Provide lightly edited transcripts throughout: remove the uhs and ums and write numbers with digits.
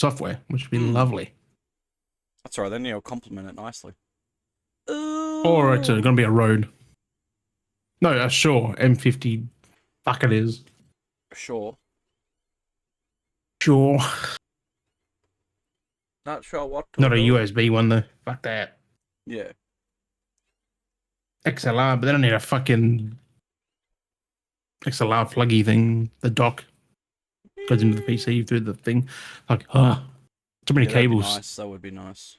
software, which would be lovely. That's all right. Then you'll complement it nicely. Or it's going to be a road. No, a Sure M50. Fuck it is. Sure. Sure. Not sure what to Not a do. USB one though. Fuck that. Yeah. XLR, but they don't need a fucking XLR pluggy thing. The dock goes into the PC through the thing. Like, too many cables. Nice. That would be nice.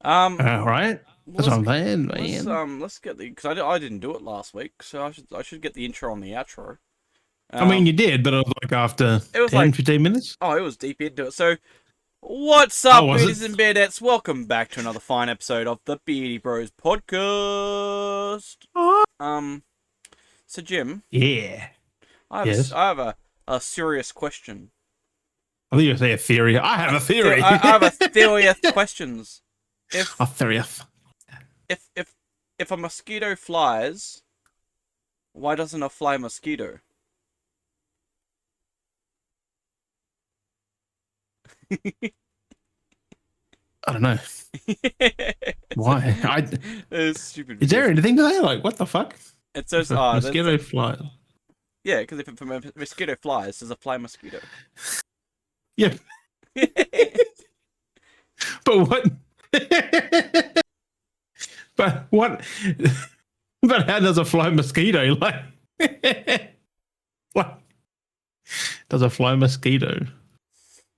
Right? That's what I'm saying, man. Let's get the, because I didn't do it last week, so I should get the intro on the outro. I mean, you did, but it was like after it was 10, 15 minutes. Oh, it was deep into it. So, what's up, was Beardies and Beardettes? Welcome back to another fine episode of the Beardy Bros podcast. So Jim. Yeah. I have a serious question. I think you say a theory. I have a theory. I have a theory of questions. A theory. If a mosquito flies, why doesn't a fly mosquito? I don't know. Why? It's stupid. Is there anything to say? Like, what the fuck? It says, mosquito fly. Yeah, because if a mosquito flies, there's a fly mosquito. Yeah. But what? But what? But how does a fly mosquito like? What? Does a fly mosquito?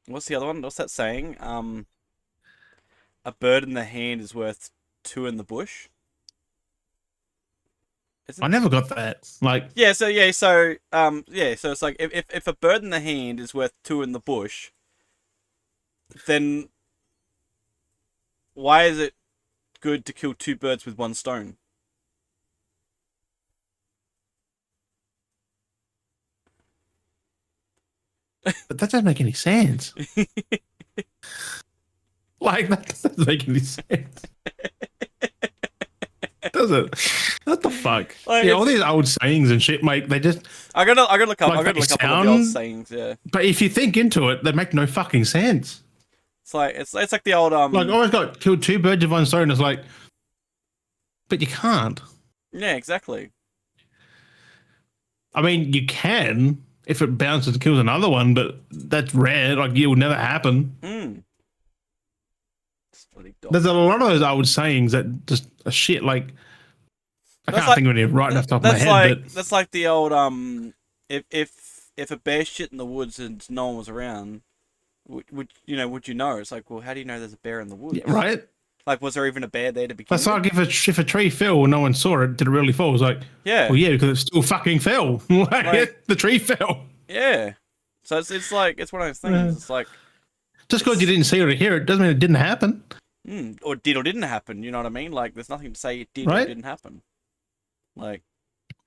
What's the other one? What's that saying? A bird in the hand is worth two in the bush. I never got that. Like, so it's like if a bird in the hand is worth two in the bush, then why is it good to kill two birds with one stone? but that doesn't make any sense. Like, that doesn't make any sense. Does it? What the fuck? Like, yeah, all these old sayings and shit, mate. They just. I gotta look up. Like, I gotta look up all the old sayings. Yeah. But if you think into it, they make no fucking sense. It's like the old Like, I always got killed two birds with one stone. It's like, but you can't. Yeah, exactly. I mean, you can if it bounces and kills another one, but that's rare. Like, it will never happen. There's a lot of those old sayings that just are shit. Like, I can't think of any right off the top of my head. But that's like the old if a bear shit in the woods and no one was around, would you know? It's like, well, how do you know there's a bear in the woods? Yeah, right. Like, was there even a bear there to begin with? That's like if a tree fell and no one saw it, did it really fall? It's like, yeah, well, yeah, because it still fucking fell. Like, the tree fell. Yeah. So it's like, it's one of those things. It's like, just because you didn't see it or hear it doesn't mean it didn't happen. Or did or didn't happen. You know what I mean? Like, there's nothing to say it did or didn't happen. Like,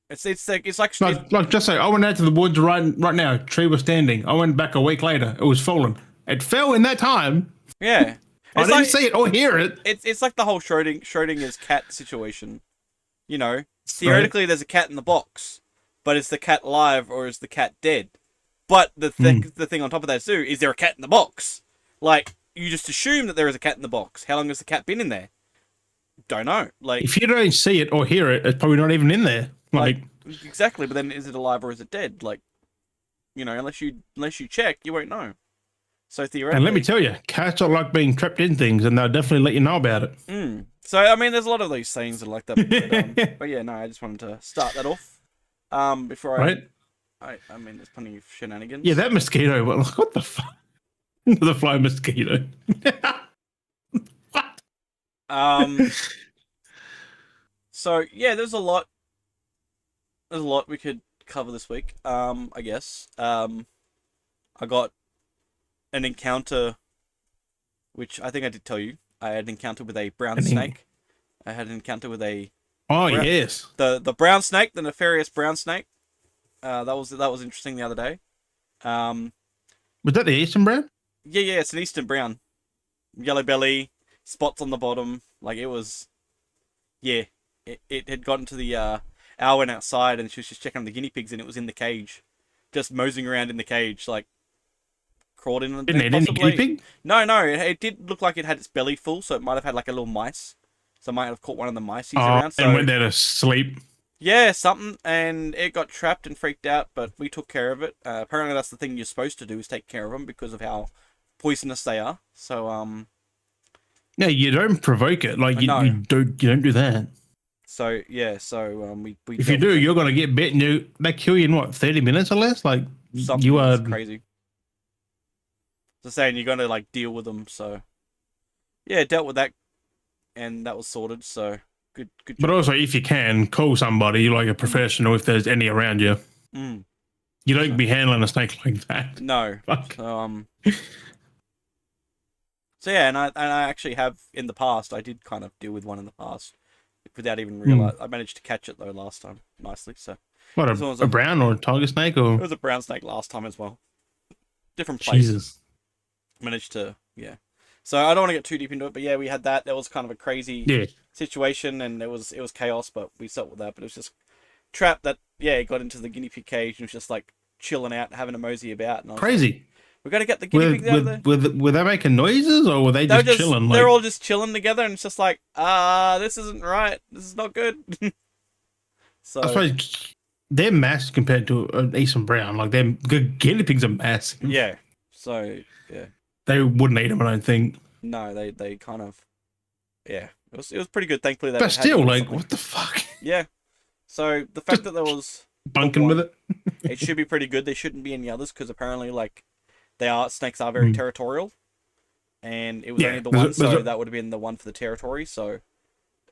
it's like just say, I went out to the woods right now. Tree was standing. I went back a week later. It was fallen. It fell in that time. Yeah. I didn't see it or hear it. It's like the whole Schrodinger's cat situation. You know, theoretically, there's a cat in the box, but is the cat alive or is the cat dead? But the thing on top of that too is there a cat in the box? Like, you just assume that there is a cat in the box. How long has the cat been in there? Don't know. Like, if you don't see it or hear it, it's probably not even in there. Like exactly. But then, is it alive or is it dead? Like, you know, unless you check, you won't know. So theoretically, and let me tell you, cats are like being trapped in things, and they'll definitely let you know about it. So I mean, there's a lot of these sayings that are like that. But yeah, no, I just wanted to start that off. Before I mean, there's plenty of shenanigans. Yeah, that mosquito. What the fuck? The fly mosquito. What? So yeah, there's a lot we could cover this week. I guess. I got an encounter, which I think I did tell you. I had an encounter with a brown snake. I had an encounter with a. Oh yes. The brown snake, the nefarious brown snake. That was interesting the other day. Was that the eastern brown? Yeah, it's an eastern brown. Yellow belly, spots on the bottom. Like, it was... Yeah. It had gotten to the... Owl went outside and she was just checking on the guinea pigs and it was in the cage. Just moseying around in the cage. Like, crawled in Didn't there it? Any guinea possibly. pig? No, it did look like it had its belly full, so it might have had like a little mice. So it might have caught one of the mice around. And So went there to sleep. yeah, something, and it got trapped and freaked out, but we took care of it. Apparently, that's the thing you're supposed to do is take care of them because of how poisonous they are. So Yeah, you don't provoke it. Like no. you don't do that. So yeah, so we If you dealt do, with it. you're gonna get bit, and they kill you in what 30 minutes or less. Like Something you are that's crazy. Just saying, you're gonna like deal with them. So yeah, dealt with that, and that was sorted. So good But job. also, if you can, call somebody like a professional if there's any around you. Mm. You don't be handling a snake like that. No. Fuck. So yeah, and I actually have in the past. I did kind of deal with one in the past without even realize. I managed to catch it though last time nicely. So What this one was a brown or a tiger snake it or was a brown snake last time as well. Different place. Jesus. Managed to So I don't want to get too deep into it, but yeah, we had that. That was kind of a crazy situation, and it was chaos, but we dealt with that. But it was just trap that it got into the guinea pig cage and was just like chilling out, having a mosey about. And I was Crazy. Like, we got to get the guinea pigs out of there. Were they making noises or were they just chilling? They're all just chilling together, and it's just like, this isn't right. This is not good. So I suppose they're mass compared to an Eastern brown. Like they're guinea pigs are massive. yeah. So yeah. They wouldn't eat them, I don't think. No, they kind of it was pretty good. Thankfully, But still, like, what the fuck? Yeah. So the fact that there was bunking with it, it should be pretty good. There shouldn't be any others because apparently, like, snakes are very territorial, and it was only the one, so that would have been the one for the territory. So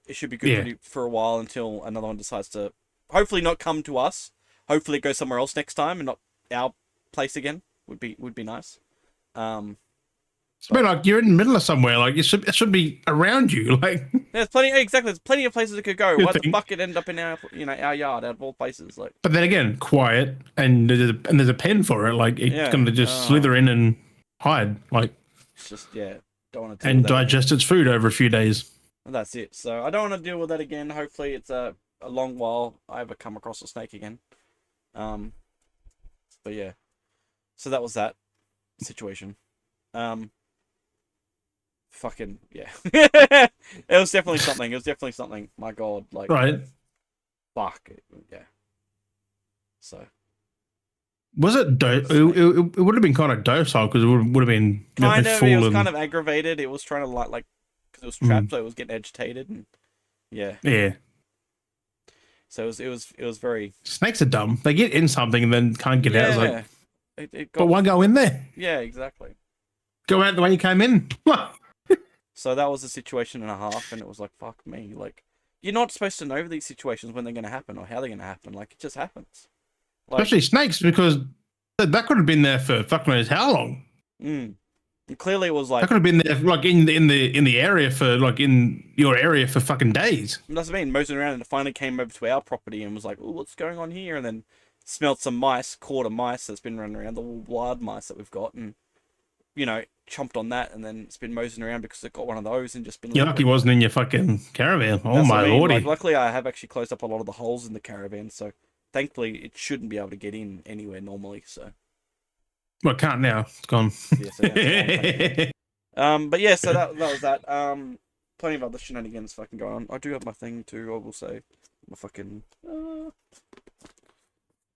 it should be good for a while until another one decides to hopefully not come to us. Hopefully, it goes somewhere else next time and not our place again. Would be nice. It's like you're in the middle of somewhere. Like it should be around you. Like there's plenty. Exactly, there's plenty of places it could go. Why the fuck it end up in our our yard out of all places? Like, but then again, quiet and there's a pen for it. Like it's gonna just slither in and hide. Like it's just don't want to and digest its food over a few days. And that's it. So I don't want to deal with that again. Hopefully, it's a long while I ever come across a snake again. But yeah, so that was that situation. Fucking yeah. It was definitely something. It was definitely something. My God, like right. Fuck yeah. So was it? It would have been kind of docile because it would have been kind of. It was kind of aggravated. It was trying to like because it was trapped, so it was getting agitated and yeah. So it was very. Snakes are dumb. They get in something and then can't get out. It's like, but why go in there? Yeah, exactly. Go out the way you came in. So that was a situation and a half, and it was like, fuck me. Like, you're not supposed to know these situations when they're going to happen or how they're going to happen. Like, it just happens. Like, especially snakes, because that could have been there for fuck knows how long. And clearly, it was like that could have been there, like in the area for like in your area for fucking days. That's what I mean, moseying around, and it finally came over to our property and was like, "Oh, what's going on here?" And then smelled some mice, caught a mice that's been running around, the wild mice that we've got, and chomped on that, and then it's been moseying around because it got one of those and just been. You're lucky it wasn't in your fucking caravan. Oh my lordy! Like, luckily, I have actually closed up a lot of the holes in the caravan, so thankfully it shouldn't be able to get in anywhere normally. So. Well, it can't now. It's gone. Yeah, so but yeah, so that was that. Plenty of other shenanigans fucking going on. I do have my thing too. I will say, my fucking.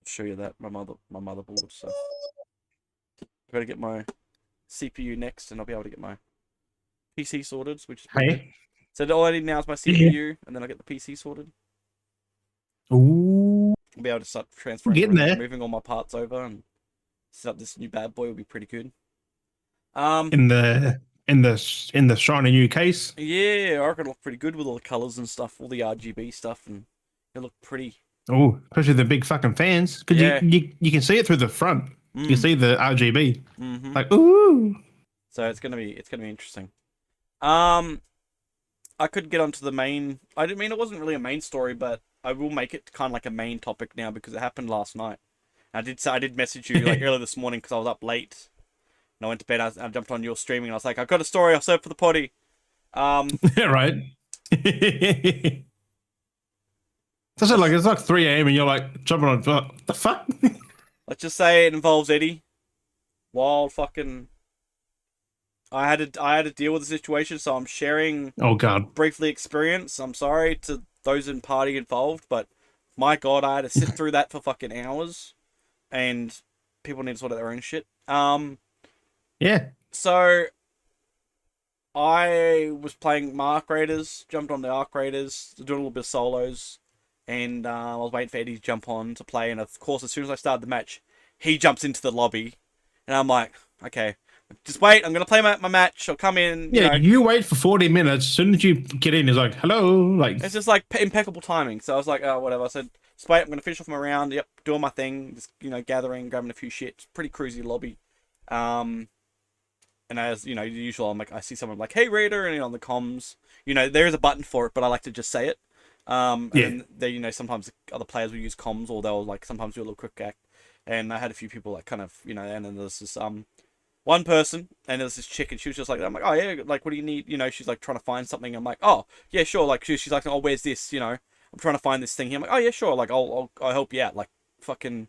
Show you that my motherboard. So I gotta get my CPU next, and I'll be able to get my PC sorted, which is good. So all I need now is my CPU, and then I get the PC sorted. Ooh. I'll be able to start transferring, moving all my parts over, and set up this new bad boy. Will be pretty good. In the shiny new case. Yeah, I reckon it look pretty good with all the colors and stuff, all the RGB stuff, and it look pretty. Oh, especially the big fucking fans, because you can see it through the front. You can see the RGB. Mm-hmm. Like ooh. So it's gonna be interesting. I could get onto the main. I didn't mean it wasn't really a main story, but I will make it kind of like a main topic now because it happened last night. I did message you like earlier this morning because I was up late. And I went to bed. I jumped on your streaming. And I was like, I've got a story. I'll save for the potty. Right. So it's like 3 a.m. and you're like jumping on what the fuck? Let's just say it involves Eddie. Wild fucking. I had to deal with the situation, so I'm sharing Oh God. briefly experience. I'm sorry to those in party involved, but my God, I had to sit through that for fucking hours, and people need to sort out their own shit. Yeah. So I was playing my Arc Raiders, jumped on the Arc Raiders, doing a little bit of solos, and I was waiting for Eddie to jump on to play. And of course, as soon as I started the match, he jumps into the lobby, and I'm like, okay, just wait. I'm gonna play my match. I'll come in. Yeah, you wait for 40 minutes. As soon as you get in, it's like, hello. Like, It's just like impeccable timing. So I was like, oh, whatever. I said, just wait. I'm gonna finish off my round. Yep, doing my thing. Just gathering, grabbing a few shit. Pretty cruisy lobby. And as the usual, I'm like, I see someone like, hey Raider, and on the comms, there is a button for it, but I like to just say it. And Yeah. then they, sometimes other players will use comms, or they'll like sometimes do a little quick act. And I had a few people like kind of, and then there's this one person, and there's this chick, and she was just like, I'm like, oh yeah, like what do you need? She's like trying to find something. I'm like, oh yeah, sure. Like she's like, oh, where's this? I'm trying to find this thing here. I'm like, oh yeah, sure. Like I'll help you out. Like fucking.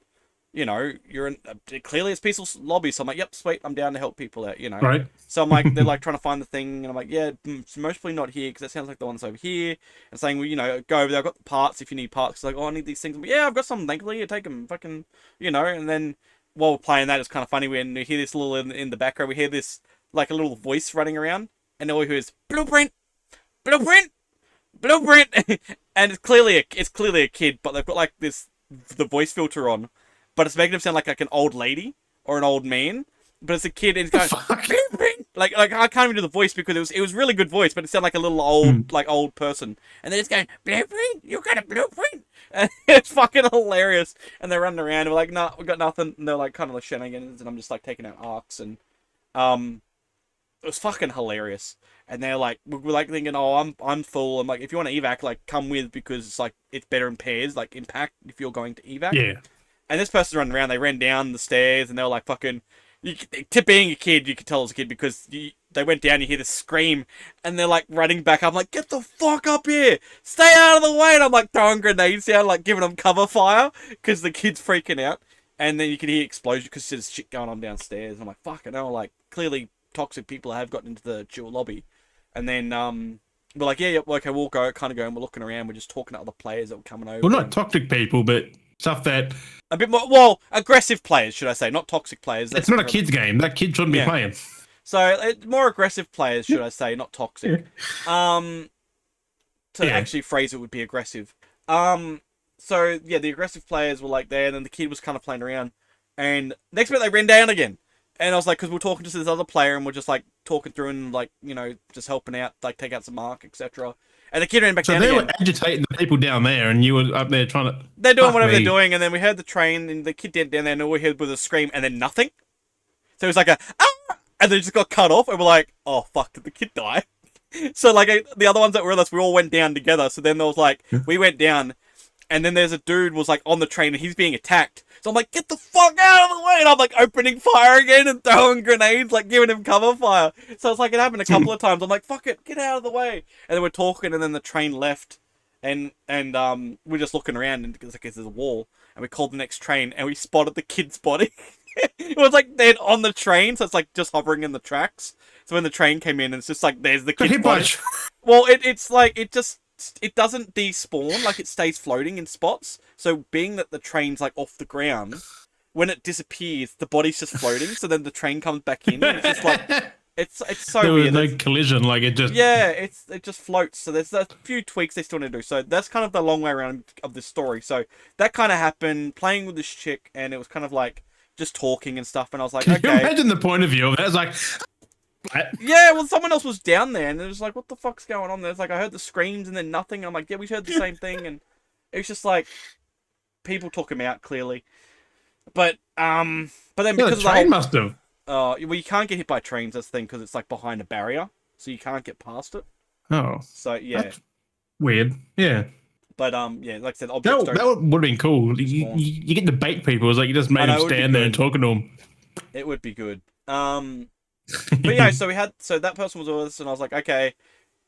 You're in clearly it's peaceful lobby, so I'm like, yep, sweet, I'm down to help people out. Right. So I'm like, they're like trying to find the thing, and I'm like, yeah, it's mostly not here because that sounds like the one's over here. And saying, well, go over there. I've got the parts if you need parts. It's like, oh, I need these things. I'm like, yeah, I've got some. Thankfully, you take them, fucking, And then while we're playing that, it's kind of funny when we hear this little in the background. We hear this like a little voice running around, and all we hear is blueprint, blueprint, blueprint, and it's clearly a kid, but they've got like the voice filter on. But it's making him sound like an old lady or an old man. But it's a kid, and it's going like I can't even do the voice because it was really good voice, but it sounded like a little old person. And then it's going blueprint, you got a blueprint, and it's fucking hilarious. And they're running around, and we're like, nah, we got nothing. And they're like kind of like shenanigans, and I'm just like taking out arcs, and it was fucking hilarious. And they're like, we're like thinking, oh, I'm full. I'm like, if you want to evac, like come with because it's like it's better in pairs, like impact if you're going to evac. Yeah. And this person's running around. They ran down the stairs, and they were like, "Fucking." To being a kid, you could tell it was a kid because they went down. You hear the scream, and they're like running back up. I'm like, "Get the fuck up here! Stay out of the way!" And I'm like throwing grenades down, like giving them cover fire because the kid's freaking out. And then you can hear explosion because there's shit going on downstairs. I'm like, "Fucking hell!" Like clearly toxic people have gotten into the dual lobby. And then we're like, "Yeah, okay, we'll go." Kind of going. We're looking around. We're just talking to other players that were coming over. Well, not toxic people, but stuff that a bit more, well, aggressive players, should I say, not toxic players. It's not a kid's game. That kid shouldn't be playing. So more aggressive players, should I say, not toxic. To actually phrase it would be aggressive. So yeah, the aggressive players were like there, and then the kid was kind of playing around, and next minute they ran down again. And I was like, because we're talking to this other player, and we're just like talking through and like just helping out, like take out some mark, etc. And the kid ran back down again. So they were agitating the people down there, and you were up there trying to. They're doing whatever they're doing, and then we heard the train, and the kid down there, and all we heard was a scream, and then nothing. So it was like a ah, and then it just got cut off, and we're like, oh fuck, did the kid die? So like the other ones that were with us, we all went down together. So then there was like we went down, and then there's a dude was like on the train, and he's being attacked. So I'm like, get the fuck out of the way! And I'm like opening fire again and throwing grenades, like giving him cover fire. So it's like it happened a couple of times. I'm like, fuck it, get out of the way. And then we're talking, and then the train left, and we're just looking around, and it's like there's a wall, and we called the next train, and we spotted the kid's body. It was like dead on the train, so it's like just hovering in the tracks. So when the train came in, it's just like there's the kid's body. Well, it's like it doesn't despawn, like it stays floating in spots. So being that the train's like off the ground, when it disappears, the body's just floating. So then the train comes back in. And it's just like it's so there weird. There was no collision, like it just it just floats. So there's a few tweaks they still need to do. So that's kind of the long way around of this story. So that kind of happened playing with this chick, and it was kind of like just talking and stuff. And I was like, Can okay. you imagine the point of view of it? It's like. Yeah, well, someone else was down there, and it was like, what the fuck's going on there? It's like, I heard the screams and then nothing. I'm like, yeah, we heard the same thing, and it was just like, people took him out, clearly. But then because the train must have. Well, you can't get hit by trains, that's the thing, because it's like behind a barrier, so you can't get past it. Oh. So, yeah. That's weird, yeah. But, yeah, like I said, objects that would have been cool. You get to bait people. It's like you just made them stand there and talking to them. It would be good. But yeah, so that person was with us, and I was like, okay.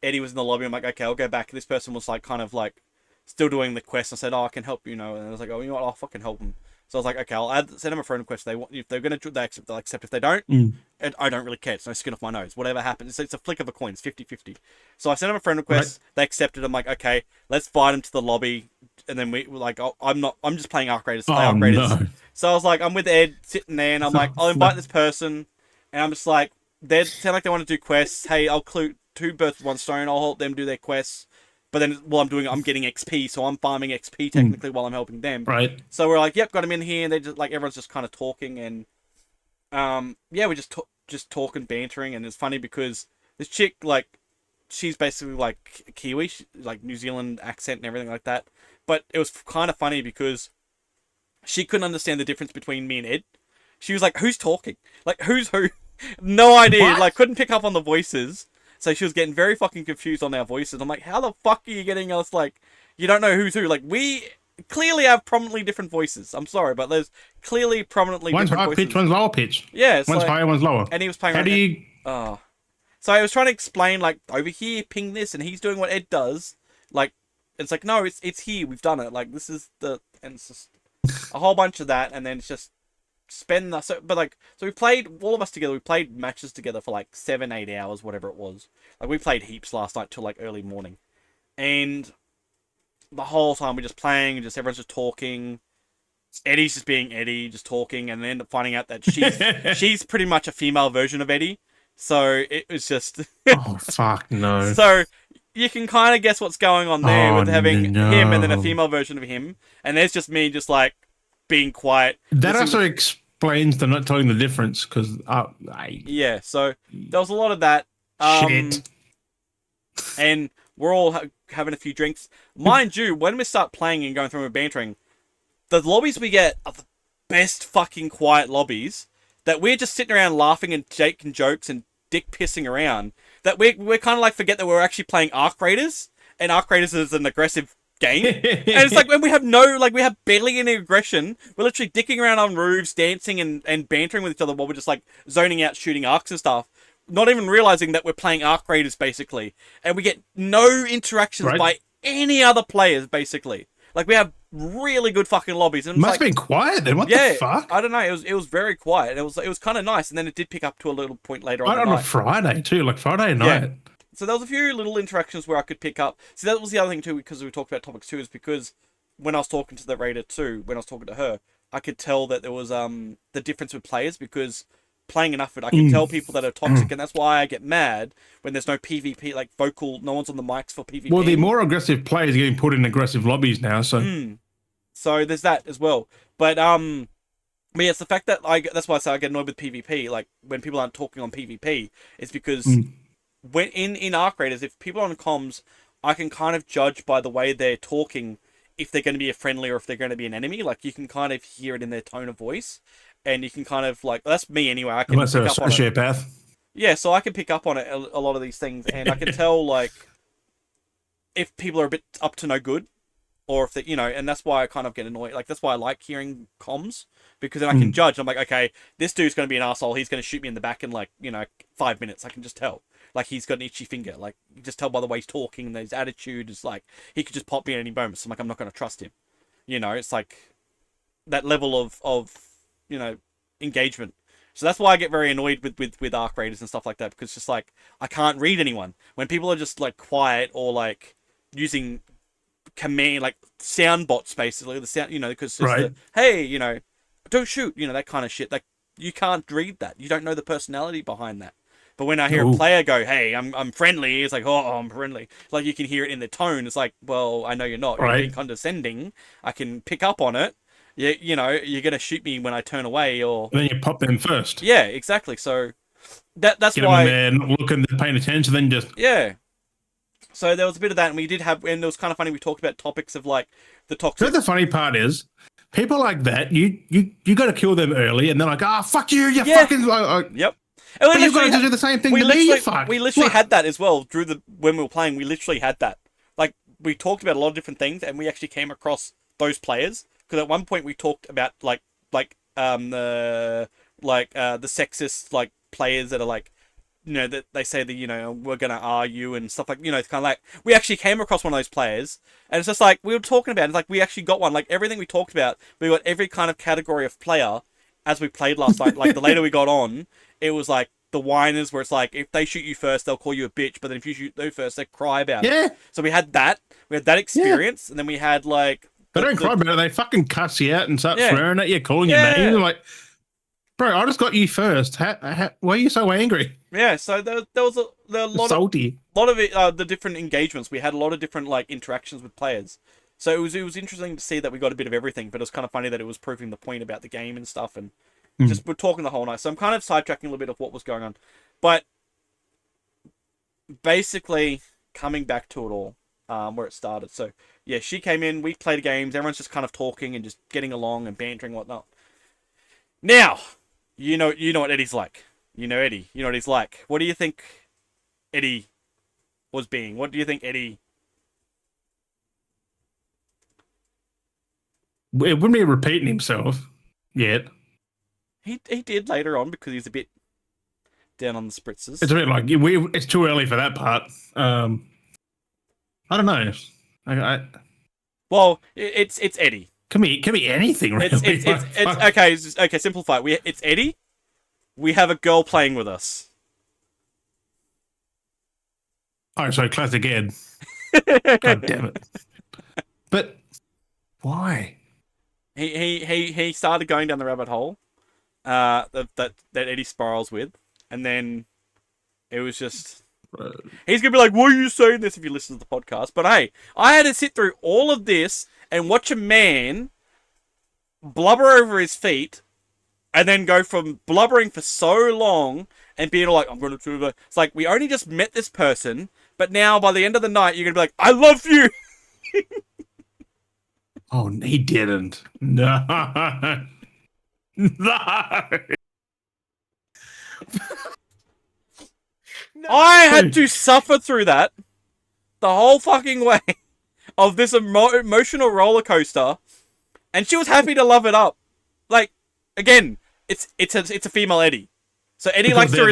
Eddie was in the lobby. I'm like, okay, I'll go back. This person was like, kind of like, still doing the quest. I said, oh, I can help you, and I was like, oh, you know what? I'll fucking help him. So I was like, okay, send them a friend request. If they're gonna they accept, they'll accept. If they don't, and I don't really care. It's no skin off my nose. Whatever happens, it's a flick of a coin. It's 50-50. So I sent them a friend request. Right. They accepted. I'm like, okay, let's invite them to the lobby. And then we were like, I'm just playing Arc Raiders. Arc Raiders. No. So I was like, I'm with Ed sitting there, and I'm like, I'll invite this person, and I'm just like, they sound like they want to do quests. Hey, I'll clue 2 birds with 1 stone. I'll help them do their quests. But then while I'm doing it, I'm getting XP, so I'm farming XP technically while I'm helping them. Right. So we're like, yep, got them in here, and they just like everyone's just kind of talking, and yeah, we just talking, bantering, and it's funny because this chick, like, she's basically like Kiwi, like New Zealand accent and everything like that. But it was kind of funny because she couldn't understand the difference between me and Ed. She was like, "Who's talking? Like, who's who?" No idea. What? Like, couldn't pick up on the voices. So she was getting very fucking confused on our voices. I'm like, how the fuck are you getting us, like, you don't know who's who? Like, we clearly have prominently different voices. I'm sorry, but there's clearly prominently one's different voices. One's high pitch, one's lower pitch. Yeah. One's like, higher, one's lower. And he was playing How do you... Oh. So I was trying to explain, like, over here, ping this, and he's doing what Ed does. Like, it's like, no, it's here. We've done it. Like, this is the... And it's just a whole bunch of that, and then it's just... spend the so we played all of us together. We played matches together for like 7-8 hours, whatever it was. Like we played heaps last night till like early morning, and the whole time we're just playing, just everyone's just talking. Eddie's just being Eddie, just talking, and then end up finding out that she's pretty much a female version of Eddie. So it was just oh fuck no. So you can kind of guess what's going on there with having him and then a female version of him, and there's just me just like being quiet. That also explains the not telling the difference, because yeah, so there was a lot of that. Shit. And we're all having a few drinks. Mind you, when we start playing and going through and bantering, the lobbies we get are the best fucking quiet lobbies, that we're just sitting around laughing and making jokes and dick pissing around, that we're kind of like forget that we're actually playing Arc Raiders, and Arc Raiders is an aggressive game. And it's like when we have barely any aggression, we're literally dicking around on roofs, dancing and bantering with each other while we're just like zoning out, shooting arcs and stuff, not even realizing that we're playing Arc Raiders basically, and we get no interactions by any other players basically. Like, we have really good fucking lobbies. And must have been quiet then. What the fuck? I don't know. It was very quiet. It was kind of nice, and then it did pick up to a little point later on. On a Friday too, like Friday night. Yeah. So there was a few little interactions where I could pick up. So that was the other thing too, because we talked about topics too, is because when I was talking to the Raider too, when I was talking to her, I could tell that there was the difference with players, because playing enough of it, I can tell people that are toxic, and that's why I get mad when there's no PvP, like vocal, no one's on the mics for PvP. Well, the more aggressive players are getting put in aggressive lobbies now, so so there's that as well. But yeah, it's the fact that that's why I say I get annoyed with PvP. Like, when people aren't talking on PvP, it's because when in Arc Raiders, if people are on comms, I can kind of judge by the way they're talking if they're going to be a friendly or if they're going to be an enemy. Like, you can kind of hear it in their tone of voice. And you can kind of, like, that's me anyway. I can pick up on it. Yeah, so I can pick up on it, a lot of these things, and I can tell, like, if people are a bit up to no good, or if they, and that's why I kind of get annoyed. Like, that's why I like hearing comms, because then I can judge. I'm like, okay, this dude's going to be an asshole. He's going to shoot me in the back in, like, 5 minutes. I can just tell. Like, he's got an itchy finger. Like, you just tell by the way he's talking, and his attitude is like, he could just pop me at any moment. So I'm like, I'm not going to trust him. It's like that level of engagement. So that's why I get very annoyed with Arc Raiders and stuff like that, because it's just like, I can't read anyone. When people are just like quiet or like using command, like sound bots basically, the sound, because it's hey, don't shoot, that kind of shit. Like, you can't read that. You don't know the personality behind that. But when I hear a player go, hey, I'm friendly, it's like, oh, I'm friendly. Like, you can hear it in their tone. It's like, well, I know you're not. You're being condescending. I can pick up on it. You're going to shoot me when I turn away, or... And then you pop them first. Yeah, exactly. So that's get why... Get them there, not looking, paying attention, then just... Yeah. So there was a bit of that, and we did have... And it was kind of funny, we talked about topics of, like, the toxic... So the funny part is, people like that, you got to kill them early, and they're like, fuck you, fucking... Yep. And but you've got to do the same thing to me, you fuck. We literally had that as well, when we were playing, we literally had that. Like, we talked about a lot of different things, and we actually came across those players. Because at one point we talked about the sexist, like, players that are like that they say that, we're going to argue and stuff like, it's kind of like, we actually came across one of those players, and it's just like, we were talking about it, it's like, we actually got one, like, everything we talked about, we got every kind of category of player as we played last night. Like, the later we got on, it was like, the whiners, where it's like, if they shoot you first, they'll call you a bitch, but then if you shoot them first, they cry about it. So we had that experience, and then we had, like... They don't cry about it, they fucking cuss you out and start swearing at you, calling your name, like... Bro, I just got you first. Why are you so angry? Yeah, so there was a lot salty. Lot of it, the different engagements. We had a lot of different like interactions with players. So it was interesting to see that we got a bit of everything. But it was kind of funny that it was proving the point about the game and stuff, and just we're talking the whole night. So I'm kind of sidetracking a little bit of what was going on, but basically coming back to it all, where it started. So yeah, she came in. We played games. Everyone's just kind of talking and just getting along and bantering and whatnot. Now. You know what Eddie's like. You know Eddie. You know what he's like. What do you think Eddie was being? What do you think Eddie... It wouldn't be repeating himself yet. He did later on because he's a bit down on the spritzers. It's a bit like, it's too early for that part. I don't know. Well, it's Eddie. Can be anything, really. It's okay. Simplify it. It's Eddie. We have a girl playing with us. Oh, so classic Ed. God damn it! But why? He started going down the rabbit hole, that Eddie spirals with, and then it was just. He's gonna be like, "Why are you saying this?" If you listen to the podcast, but hey, I had to sit through all of this and watch a man blubber over his feet, and then go from blubbering for so long and being like, "I'm going to..." It's like, we only just met this person, but now by the end of the night, you're gonna be like, "I love you." Oh, he didn't. No. No. I had to suffer through that the whole fucking way of this emotional roller coaster, and she was happy to love it up. Like, again, it's a female Eddie, so Eddie likes to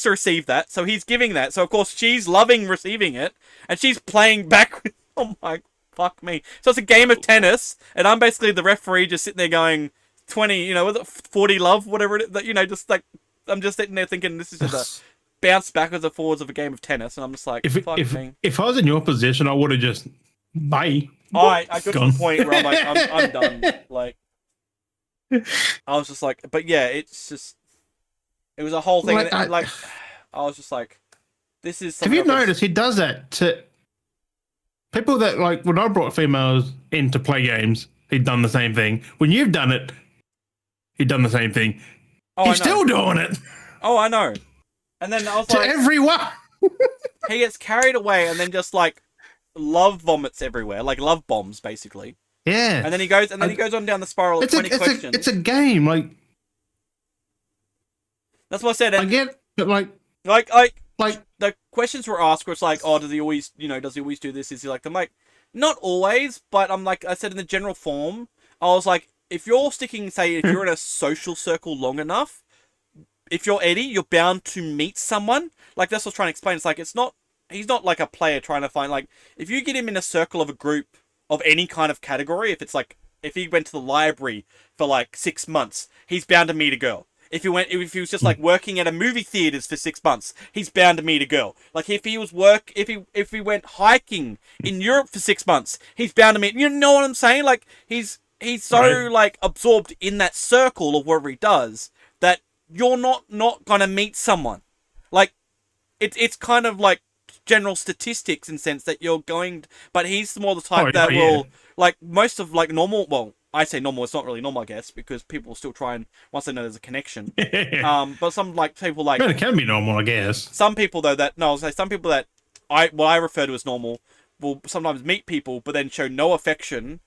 receive that, so he's giving that. So of course she's loving receiving it, and she's playing back with. Oh my fuck me! So it's a game of tennis, and I'm basically the referee, just sitting there going 20, 40 love, whatever it is, just like I'm just sitting there thinking this is just a bounce backwards and forwards of a game of tennis, and I'm just like, if I was in your position, I would have just bye. I got to the point where I'm like, I'm done. Like, I was just like, but yeah, it was a whole thing. I was just like, this is. Have you noticed he does that to people that, like, when I brought females in to play games, he'd done the same thing. When you've done it, he'd done the same thing. Oh, he's still doing it. Oh, I know. And then I was to like, everyone. He gets carried away and then just like love vomits everywhere, like love bombs, basically. Yeah. And then he goes on down the spiral of 20 questions. It's a game, like. That's what I said. I get, but like the questions were asked where it's like, oh, does he always do this? Is he like, I'm like, not always, but I'm like, I said in the general form, I was like, if you're in a social circle long enough, if you're Eddie, you're bound to meet someone. Like, that's what I was trying to explain. It's like, he's not like a player trying to find, like, if you get him in a circle of a group of any kind of category, if he went to the library for like 6 months, he's bound to meet a girl. If he was just like working at a movie theaters for 6 months, he's bound to meet a girl. Like, if he went hiking in Europe for 6 months, he's bound to meet, you know what I'm saying? Like, he's so like absorbed in that circle of whatever he does that you're not gonna meet someone. Like, it's kind of like general statistics in sense that you're going, but he's more the type that will, like, most of like normal, well, I say normal, it's not really normal, I guess, because people will still try and, once they know there's a connection. But some like people like, it can be normal, I guess. Some people though some people that what I refer to as normal will sometimes meet people but then show no affection,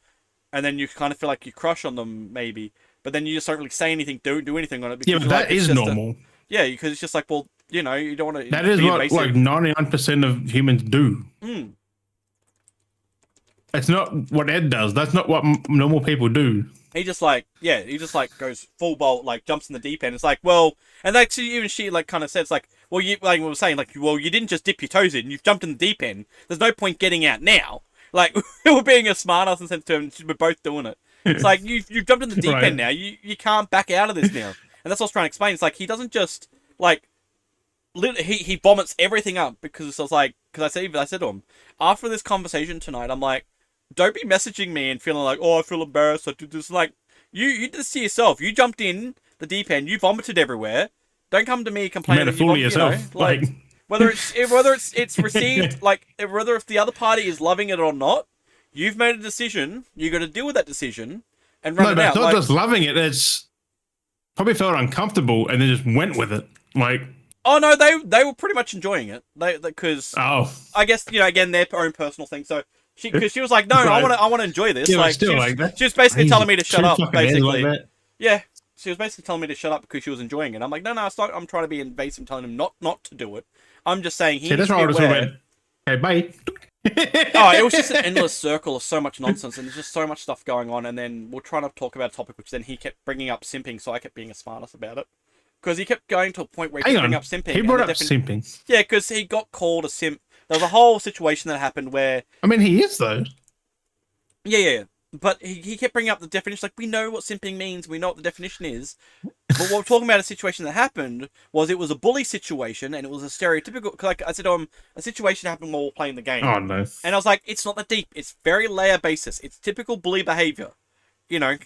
and then you kind of feel like you crush on them maybe, but then you just don't really say anything, don't do anything on it. Because that is normal. Because it's just like, well, you don't want to. That is what evasive. Like 99% of humans do. It's not what Ed does. That's not what normal people do. He just goes full bolt, like jumps in the deep end. It's like, well, and actually even she like kind of says like, well, you like we were saying, like, well, you didn't just dip your toes in, you've jumped in the deep end. There's no point getting out now. Like, we're being a smart ass and sense to him, we're both doing it. It's like, you've jumped in the deep end now, you can't back out of this now. And that's what I was trying to explain. It's like, he doesn't just, like, he vomits everything up because I was like, because I said to him, after this conversation tonight, I'm like, don't be messaging me and feeling like, oh, I feel embarrassed, I did this. Like, you did this to yourself. You jumped in the deep end, you vomited everywhere. Don't come to me complaining. You made a yourself. Like whether it's received, like whether if the other party is loving it or not, you've made a decision. You got to deal with that decision and run it out. It's not just loving it. It's probably felt uncomfortable and then just went with it. Like, oh no, they were pretty much enjoying it. Because I guess again their own personal thing. So because she was like, no, I want to enjoy this. Yeah, like still like that. She was basically telling me to shut up. Basically, like yeah. She was basically telling me to shut up because she was enjoying it. I'm like, no, it's not. I'm trying to be invasive, telling him not to do it. I'm just saying he needs to be aware. Okay, bye. It was just an endless circle of so much nonsense, and there's just so much stuff going on. And then we're trying to talk about a topic, which then he kept bringing up simping, so I kept being a smartass about it. Because he kept going to a point where he kept bringing up simping. He brought up simping. Yeah, because he got called a simp. There was a whole situation that happened where... I mean, he is, though. Yeah. But he kept bringing up the definition, like, we know what simping means, we know what the definition is. But what we're talking about, a situation that happened, was it was a bully situation, and it was a stereotypical... Like I said to him, a situation happened while we were playing the game. Oh, no. And I was like, it's not that deep. It's very layer basis. It's typical bully behavior.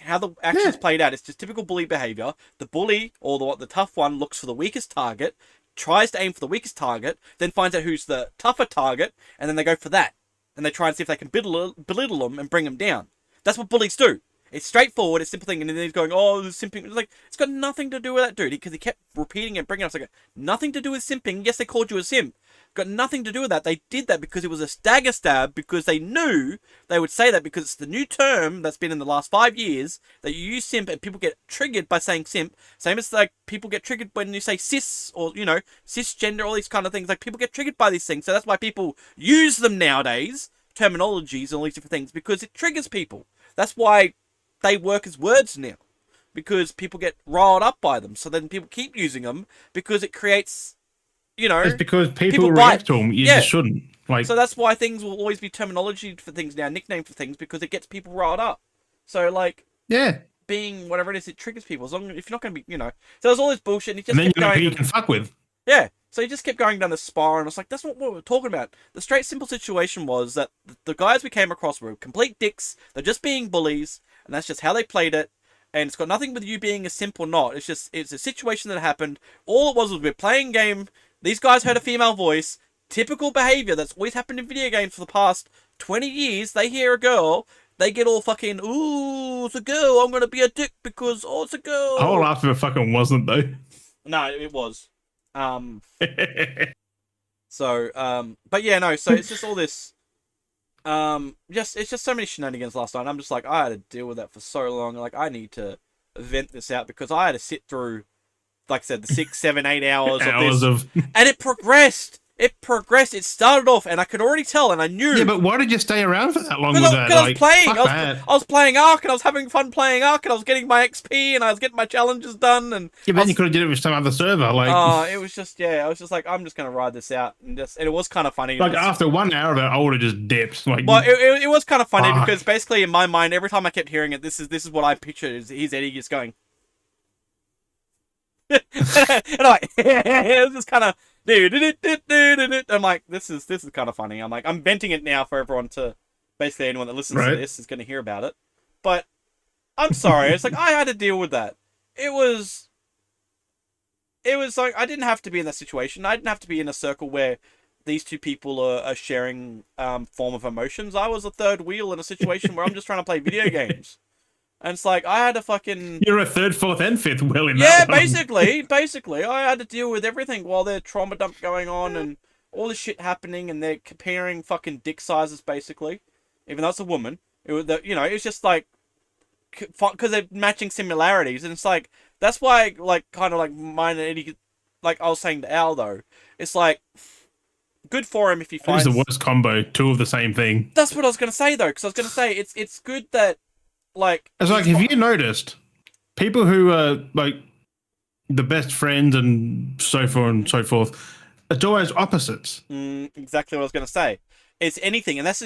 How the action's played out. It's just typical bully behavior. The bully, or the tough one, looks for the weakest target, tries to aim for the weakest target, then finds out who's the tougher target, and then they go for that. And they try and see if they can belittle them and bring them down. That's what bullies do. It's straightforward, it's a simple thing, and then he's going, oh, this simping. It's like, it's got nothing to do with that dude, because he kept repeating it, bringing it up. It's like, nothing to do with simping. Yes, they called you a simp. Got nothing to do with that. They did that because it was a stagger stab, because they knew they would say that, because it's the new term that's been in the last 5 years, that you use simp, and people get triggered by saying simp. Same as, like, people get triggered when you say cis, or, cisgender, all these kind of things. Like, people get triggered by these things, so that's why people use them nowadays, terminologies and all these different things, because it triggers people. That's why they work as words now, because people get riled up by them. So then people keep using them because it creates, It's because people react to them. You just shouldn't. Like, so that's why things will always be terminology for things now, nickname for things, because it gets people riled up. So like, being whatever it is, it triggers people. As long as if you're not going to be, So there's all this bullshit, and he just and then kept going. You can fuck with. Yeah. So he just kept going down the spiral, and I was like, that's not what we're talking about. The straight, simple situation was that the guys we came across were complete dicks. They're just being bullies, and that's just how they played it. And it's got nothing with you being a simp or not. It's a situation that happened. All it was we're playing game. These guys heard a female voice. Typical behavior that's always happened in video games for the past 20 years. They hear a girl. They get all fucking, ooh, it's a girl. I'm going to be a dick because, oh, it's a girl. I will laugh if it fucking wasn't, though. No, it was. But yeah, no, so it's just all this, it's just so many shenanigans last night. I'm just like, I had to deal with that for so long. Like, I need to vent this out, because I had to sit through, like I said, the 6, 7, 8 hours of this. And it progressed. It started off, and I could already tell, and I knew. Yeah, but why did you stay around for that long with that? Because I was playing. I was playing Ark, and I was having fun playing Ark, and I was getting my XP, and I was getting my challenges done. And yeah, but then you could have did it with some other server. Like, it was just, I was just like, I'm just gonna ride this out, and it was kind of funny. Like, after 1 hour of it, I would have just dipped. Like, well, it was kind of funny because basically in my mind, every time I kept hearing it, this is what I pictured. Is Eddie just going. And I'm like, it was just kind of. I'm like, this is kind of funny. I'm like, I'm venting it now for everyone to, basically anyone that listens to this is going to hear about it. But I'm sorry. It's like, I had to deal with that. It was like, I didn't have to be in that situation. I didn't have to be in a circle where these two people are sharing form of emotions. I was a third wheel in a situation where I'm just trying to play video games. And it's like, I had to fucking... You're a third, fourth, and fifth wheel in that one. Basically. I had to deal with everything while there's trauma dump going on and all this shit happening, and they're comparing fucking dick sizes, basically. Even though it's a woman. It's just like... Because they're matching similarities, and it's like... That's why, like, kind of like mine and Eddie... Like I was saying to Al, though. It's like... Good for him if he finds... It's the worst combo, two of the same thing. That's what I was going to say, though, because I was going to say, it's good that... Like, it's like, have you noticed people who are like the best friends and so forth and so forth. It's always opposites. Exactly what I was going to say. It's anything, and that's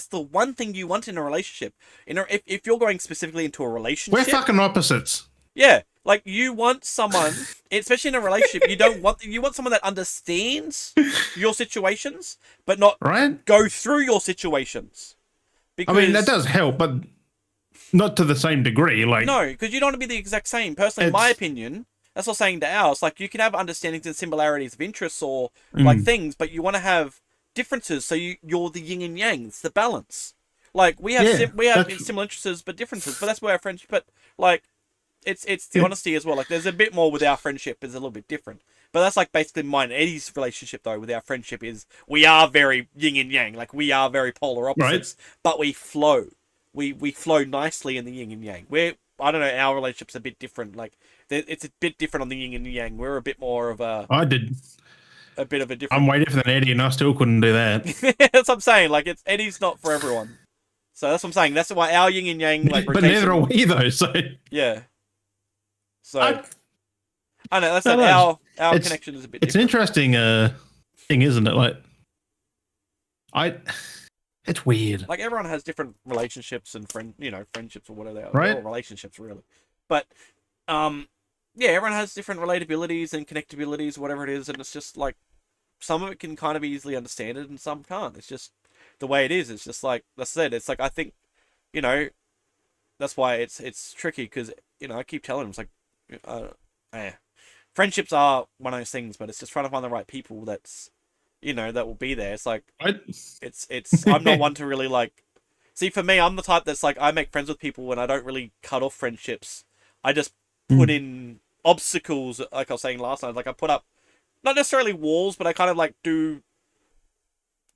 the one thing you want in a relationship. If you're going specifically into a We're relationship, fucking opposites. yeah, like you want someone, especially in a relationship, you want someone that understands your situations, but not Right? go through your situations. I mean, that does help, but not to the same degree. Like, no, because you don't want to be the exact same. Personally, in my it's opinion, that's what I'm saying to ours. Like, you can have understandings and similarities of interests or like mm, things, but you want to have differences. So you're the yin and yang. It's the balance. Like we have yeah. we have That's similar interests but differences. But that's where our friendship. But like, it's the honesty as well. Like, there's a bit more with our friendship. Is a little bit different. But that's like basically mine and Eddie's relationship though with our friendship is we are very yin and yang. Like we are very polar right. opposites, but we flow. We flow nicely in the yin and yang. I don't know, our relationship's a bit different. Like it's a bit different on the yin and yang. We're a bit more of I did. a bit of a I'm different. way different than Eddie, and I still couldn't do that. That's what I'm saying. Like Eddie's not for everyone. So that's what I'm saying. That's why our yin and yang like But rotation. neither are we, though. So Yeah. So I, I know that's I like don't know. our It's connection is a bit it's an different. interesting thing, isn't it? Like, I it's weird, Like everyone has different relationships and friendships or whatever they are. right? They're all relationships really. But yeah, everyone has different relatabilities and connectabilities, whatever it is, and it's just like some of it can kind of easily understand it and some can't. It's just the way it is. It's just like I said. It's like I think, you know, that's why it's tricky because I keep telling them it's like, eh. Friendships are one of those things, but it's just trying to find the right people that's, that will be there. It's like Right? it's I'm not one to really like. See, for me, I'm the type that's like I make friends with people when I don't really cut off friendships. I just put Mm. in obstacles, like I was saying last night. Like I put up not necessarily walls, but I kind of like do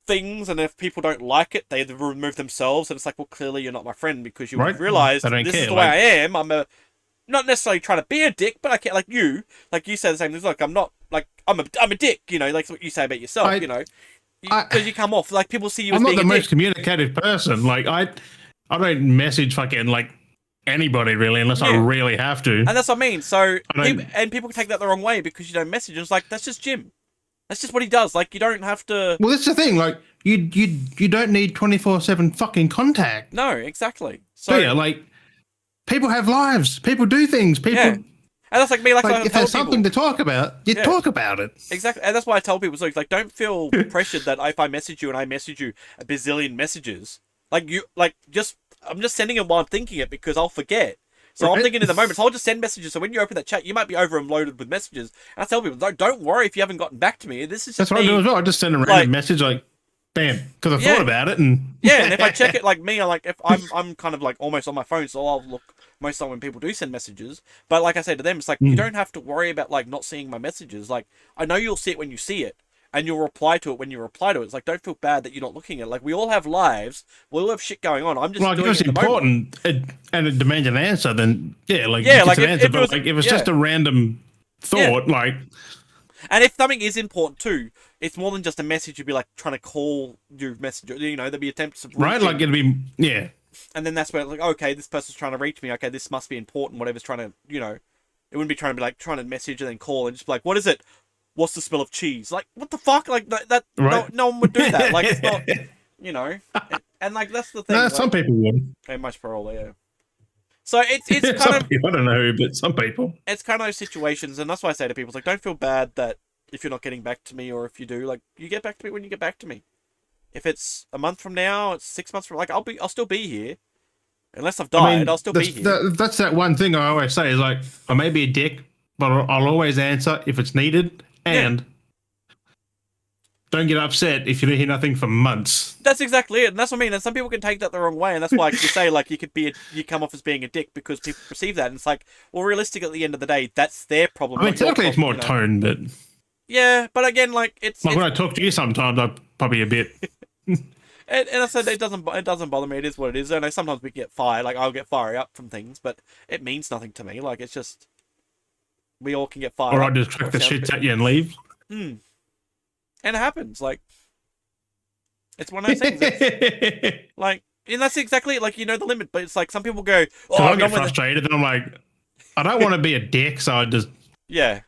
things, and if people don't like it, they either remove themselves, and it's like, well, clearly you're not my friend because you Right? realized I don't this is care. the way I Like, am. Not necessarily trying to be a dick, but I can't like you say the same things. Like I'm not like I'm a dick, like what you say about yourself, because you come off like people see you as I'm not being the a most dick. communicative person. Like, I don't message fucking like anybody really unless I Yeah, really have to. and that's what I mean. So I don't. people can take that the wrong way because you don't message. And it's like that's just Jim. That's just what he does. Like you don't have to. Well, that's the thing. Like, you don't need 24/7 fucking contact, No, exactly. do So you? Like, people have lives. People do things. yeah, People and that's like me. Like I like if tell there's people. something to talk about, you Yeah. talk about it. Exactly, and that's why I tell people, so like, don't feel pressured that if I message you and I message you a bazillion messages, I'm just sending it while I'm thinking it because I'll forget. So I'm Right? thinking in the moment, so I'll just send messages. So when you open that chat, you might be over and loaded with messages. And I tell people, don't worry if you haven't gotten back to me. This is That's just what I do me. as well. I just send a random Like, message like, bam, because I yeah, thought about it and yeah. And if I check it, like me, I like if I'm kind of like almost on my phone, so I'll look most of the time when people do send messages. But like I say to them, it's like you Mm. don't have to worry about like not seeing my messages. Like I know you'll see it when you see it, and you'll reply to it when you reply to it. It's like don't feel bad that you're not looking at it. Like we all have lives, we all have shit going on. I'm just like if doing it's it in the moment. important and it demands an answer, then yeah, like Yeah, it's like an answer. if it But was, like if it's yeah, just a random yeah. thought, like And if something is important too, it's more than just a message. You'd be like trying to call your messenger. There'd be attempts of right, like reaching, it'd be yeah, and then that's where like okay, this person's trying to reach me. Okay, this must be important. Whatever's trying to, it wouldn't be trying to be like trying to message and then call and just be like, what is it? What's the smell of cheese? Like what the fuck? Like that right. no one would do that. Like it's not, and like that's the thing. No, Like some people would. much for all, yeah. So it's kind Some of people, I don't know who, but some people. those situations, and that's why I say to people, it's like don't feel bad that if you're not getting back to me, or if you do, like you get back to me when you get back to me. If it's a month from now, it's 6 months from like I'll still be here, unless I've died. I mean, I'll still be here. that's that one thing I always say is like, I may be a dick, but I'll always answer if it's needed, and don't get upset if you don't hear nothing for months. That's exactly it, and that's what I mean. And some people can take that the wrong way, and that's why you say like you come off as being a dick because people perceive that. And it's like, well, realistic at the end of the day, that's their problem. I mean, not your technically it's more problem, tone, but Yeah, but again, like it's like when I talk to you sometimes, I'm probably a bit. and I said it doesn't bother me. It is what it is. I know sometimes we get fired. Like I'll get fired up from things, but it means nothing to me. Like it's just we all can get fired. Or I up. just crack the shits at you and leave. And it happens. Like it's one of those things. Like, and that's exactly it. Like the limit. But it's like some people go, So "Oh, I I'm get done with it." frustrated, and I'm like, I don't want to be a dick, so I just Yeah.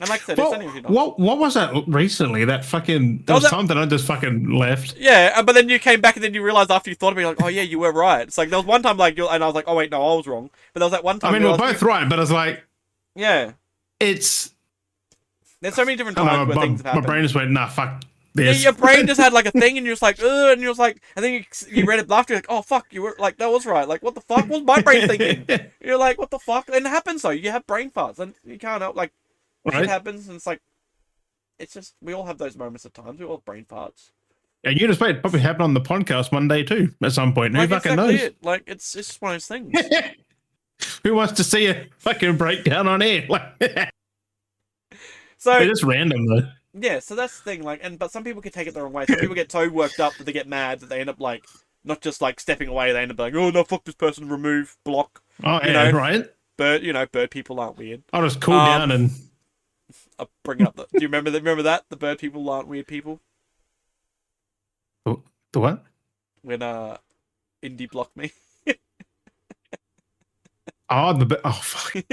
And like I said, it's only if you're not. What was that recently? That fucking there was something I just fucking left. Yeah, but then you came back and then you realized after you thought of it, like, oh yeah, you were right. It's like there was one time like and I was like, oh wait, no, I was wrong. But there was that one time. I mean, we're both right, but it's like, yeah, it's. There's so many different times where things have happened. My brain just went, nah, fuck Yeah, this. your brain just had like a thing, and you're just like, ugh, and you're just like, and then you read it after, you're like, oh fuck, you were like, that was right. Like, what the fuck was my brain thinking? You're like, what the fuck? And it happens though. You have brain farts, and you can't help like, shit happens, and it's like, it's just we all have those moments at times. We all have brain farts. And you just wait, probably happened on the podcast one day too, at some point. Who fucking knows? It. Like, it's just one of those things. Who wants to see a fucking breakdown on air? Like, so it's just random though. Yeah, so that's the thing. Like, but some people can take it the wrong way. Some people get so worked up that they get mad that they end up like not just like stepping away. They end up like, oh no, fuck this person, remove, block. Oh yeah, right. Bird people aren't weird. I'll just cool down and. I'll bring up. Do you remember that? The bird people aren't weird people. The what? When Indy blocked me. Oh fuck.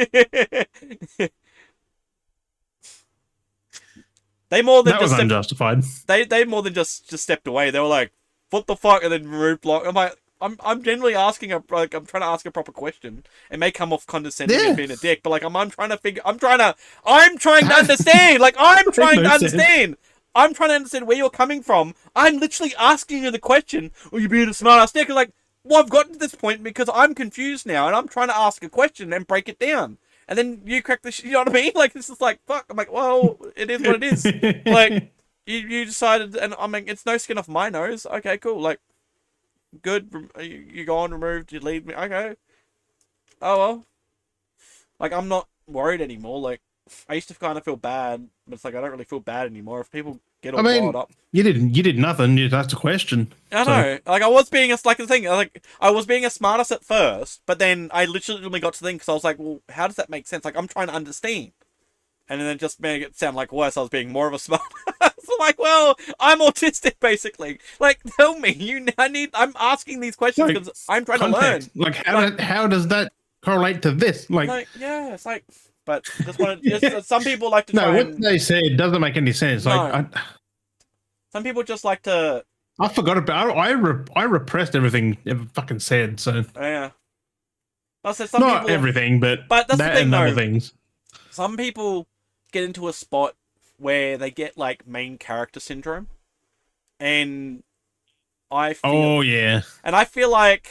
They more than that just was unjustified. They more than just stepped away. They were like, "What the fuck?" and then removed block. I'm like, I'm genuinely asking I'm trying to ask a proper question. It may come off condescending and being a dick, but like I'm trying to understand. Like I'm trying to understand. I'm trying to understand where you're coming from. I'm literally asking you the question. Or you being a smart ass dick? Like, well, I've gotten to this point because I'm confused now, and I'm trying to ask a question and break it down. And then you crack the shit. You know what I mean? Like this is like fuck. I'm like, well, it is what it is. Like you decided, and I mean, it's no skin off my nose. Okay, cool. Like. Good, you gone, removed, you leave me, okay. Oh well. Like, I'm not worried anymore, like, I used to kind of feel bad, but it's like, I don't really feel bad anymore. If people get all riled up. You did nothing, you just asked a question. I know, like, I was being like the thing, like, I was being a smartass at first, but then I literally got to think, because I was like, well, how does that make sense? Like, I'm trying to understand. And then it just made it sound like worse. I was being more of a smart. So like, well, I'm autistic basically. Like, tell me, I'm asking these questions because I'm trying to learn. Like, how does that correlate to this? Like yeah, it's like, but some people like to try. No, what they say doesn't make any sense. Like, some people just like to. I forgot about. I repressed everything ever fucking said. So yeah. I said not everything, but that's the thing, and other things. Some people get into a spot where they get like main character syndrome, and I feel, and I feel like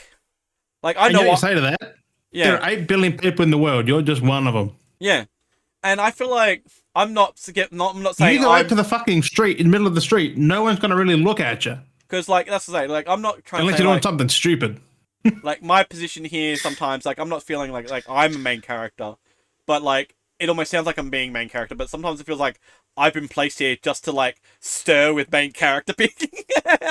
I know what you say to that. Yeah, there are 8 billion people in the world. You're just one of them. Yeah, and I feel like I'm not saying you go out to the fucking street in the middle of the street. No one's gonna really look at you because like that's the thing. Like I'm not trying unless to say, you're doing something stupid. Like my position here sometimes, like I'm not feeling like I'm a main character, but like. It almost sounds like I'm being main character, but sometimes it feels like I've been placed here just to like stir with main character picking.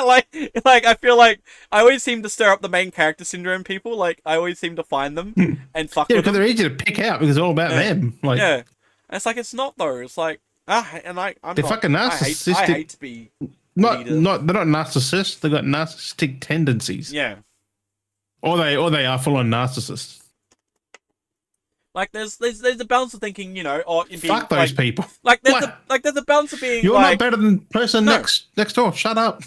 like I feel like I always seem to stir up the main character syndrome people. Like I always seem to find them and fuck with them. Because they're easy to pick out because it's all about them. Like, yeah, and it's like it's not though. It's like I'm they're fucking narcissistic. I hate to be not they're not narcissists. They've got narcissistic tendencies. Yeah, or they are full on narcissists. Like there's a balance of thinking, you know, or in being, fuck those people. Like there's a balance of being. You're not better than the person next door. Shut up.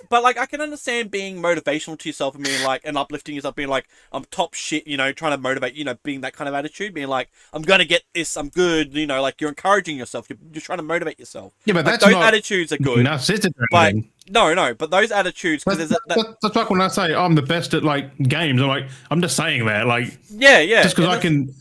But like I can understand being motivational to yourself and being like and uplifting yourself, being like I'm top shit, you know, trying to motivate, you know, being that kind of attitude, being like I'm gonna get this, I'm good, you know, like you're encouraging yourself, you're trying to motivate yourself. Yeah, but like, that's those not attitudes are good. Narcissistic. But no, but those attitudes because that's like when I say I'm the best at like games. I'm just saying that like yeah, just because I can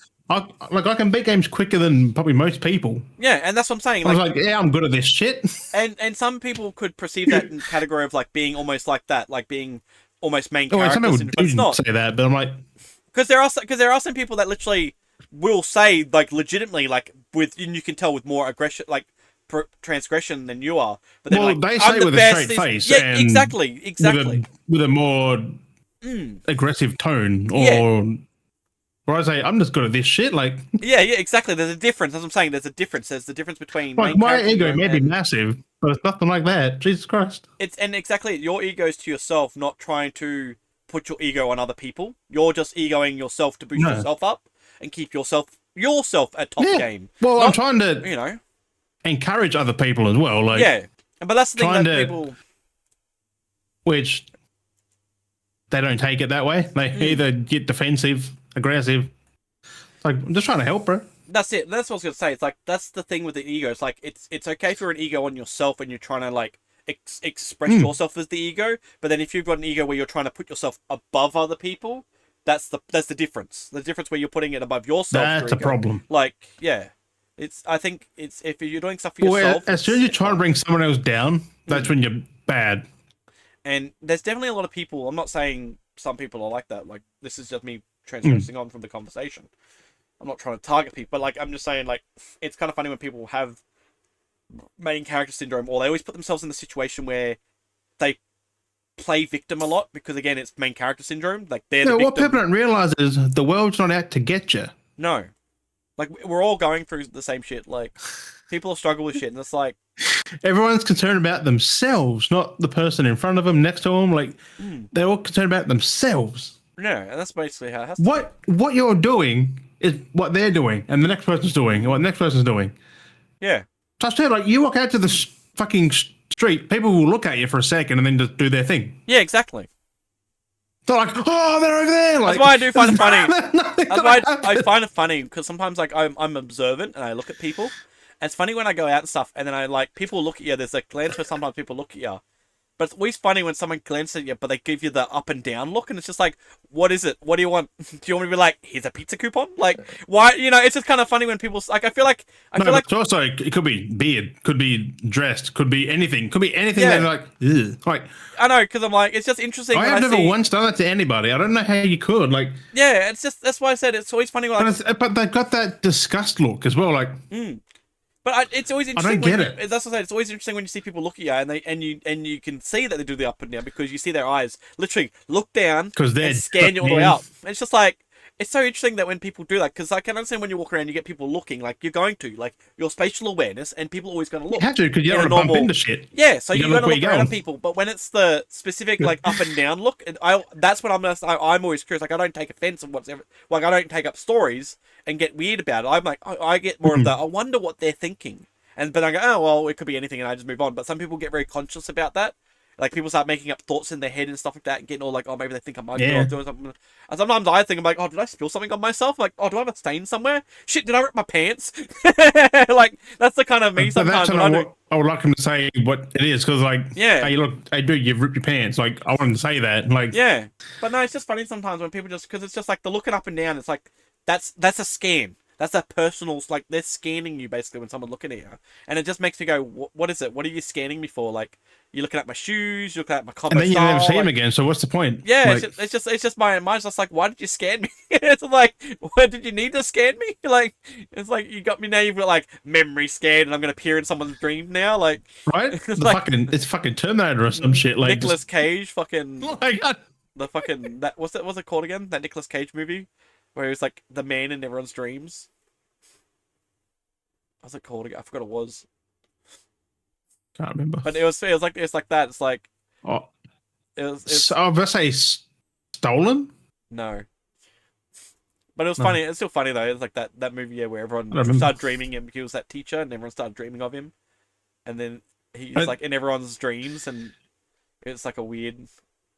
beat games quicker than probably most people. Yeah, and that's what I'm saying. I was like, yeah, I'm good at this shit. And some people could perceive that in category of like being almost like that, like being almost main characters. Some people but it's not. say that, but I'm like, because there are some people that literally will say like legitimately like and you can tell with more aggression like transgression than you are. But then, like, they say with a straight face. Yeah, and exactly. With a more aggressive tone or. Or I say, I'm just good at this shit, like... Yeah, exactly. There's a difference. As I'm saying, there's a difference. There's the difference between... Like, my ego may be massive, but it's nothing like that. Jesus Christ. And exactly, your ego's to yourself, not trying to put your ego on other people. You're just egoing yourself to boost yourself up and keep yourself yourself at top Yeah. game. Well, I'm Not, trying to you know, encourage other people as well. Like, yeah. But that's the thing trying that to- people. which they don't take it that way. They either get defensive, aggressive. Like, I'm just trying to help, bro. That's it. That's what I was gonna say. It's like that's the thing with the ego. It's like it's okay for an ego on yourself and you're trying to like express yourself as the ego. But then if you've got an ego where you're trying to put yourself above other people, that's the difference. The difference where you're putting it above yourself. That's a problem. Like, yeah, I think it's if you're doing stuff for Well, yourself. as soon as you try to bring someone else down, that's when you're bad. And there's definitely a lot of people. I'm not saying some people are like that. Like, this is just me transgressing on from the conversation. I'm not trying to target people, but like I'm just saying, like, it's kind of funny when people have main character syndrome, or they always put themselves in the situation where they play victim a lot because, again, it's main character syndrome. Like, they're the victim. What people don't realize is the world's not out to get you. No, like we're all going through the same shit. Like, people struggle with shit, and it's like everyone's concerned about themselves, not the person in front of them, next to them. Like, they're all concerned about themselves. yeah, and that's basically how it has to be. What you're doing is what they're doing, and the next person's doing, and what the next person's doing. Yeah. So I said, like, you walk out to the fucking street, people will look at you for a second and then just do their thing. Yeah, exactly. They're like, oh, they're over there. Like, that's why I do find it funny. That's why I find it funny, because sometimes, like, I'm observant and I look at people. And it's funny when I go out and stuff, and then I, like, people look at you. There's a glance where sometimes people look at you. But it's always funny when someone glances at you, but they give you the up and down look, and it's just like, what is it? What do you want? Do you want me to be like, here's a pizza coupon? Like, why? You know, it's just kind of funny when people, like, I feel like it's also, it could be beard, could be dressed, could be anything. Yeah. They're like, ugh. Like, I know, because I'm like, it's just interesting. I have never once done that to anybody. I don't know how you could. Like, yeah, it's just, that's why I said it's always funny. Like, but they've got that disgust look as well. Like, But it's always interesting. I don't get it. That's what I said. It's always interesting when you see people look at you, and you can see that they do the up and down because you see their eyes literally look down and scan you all the way up. And it's just like, it's so interesting that when people do that, because I can understand when you walk around, you get people looking, like you're going to, like your spatial awareness, and people are always going to look. You have to, because you don't want to bump into shit. Yeah, so you're going to look around going. at people. But when it's the specific like up and down look, that's what I'm always curious. Like, I don't take offense of whatever. Like, I don't take up stories and get weird about it. I'm like, I get more of the, I wonder what they're thinking. But I go, oh, well, it could be anything, and I just move on. But some people get very conscious about that. Like, people start making up thoughts in their head and stuff like that, and getting all like, oh, maybe they think I might be doing something. And sometimes I think, I'm like, oh, did I spill something on myself? Like, oh, do I have a stain somewhere? Shit, did I rip my pants? Like, that's the kind of me sometimes. I would like him to say what it is, because, like, yeah, hey, look, hey, dude, you've ripped your pants. Like, I want him to say that. Like, yeah. But no, it's just funny sometimes when people just, because it's just like the looking up and down, it's like, that's a scan. That's a personal, like, they're scanning you, basically, when someone's looking at you. And it just makes me go, what is it? What are you scanning me for? Like, you're looking at my shoes, you're looking at my combo and then you style, never see him again, so what's the point? Yeah, like, it's just my mind's just like, why did you scan me? It's like, what, did you need to scan me? Like, it's like, you got me now, you've got, like, memory scan, and I'm going to appear in someone's dream now, like... Right? It's fucking Terminator or some shit, like... Nicolas Cage, fucking... Oh my God. The fucking... What's it called again? That Nicolas Cage movie? Where he was, like, the man in everyone's dreams? What's it called again? I forgot it was. Can't remember. But it was like that. It's like I was going to say stolen. No. But it was funny. It's still funny though. It's like that movie where everyone started dreaming him. He was that teacher, and everyone started dreaming of him. And then he's like in everyone's dreams, and it's like a weird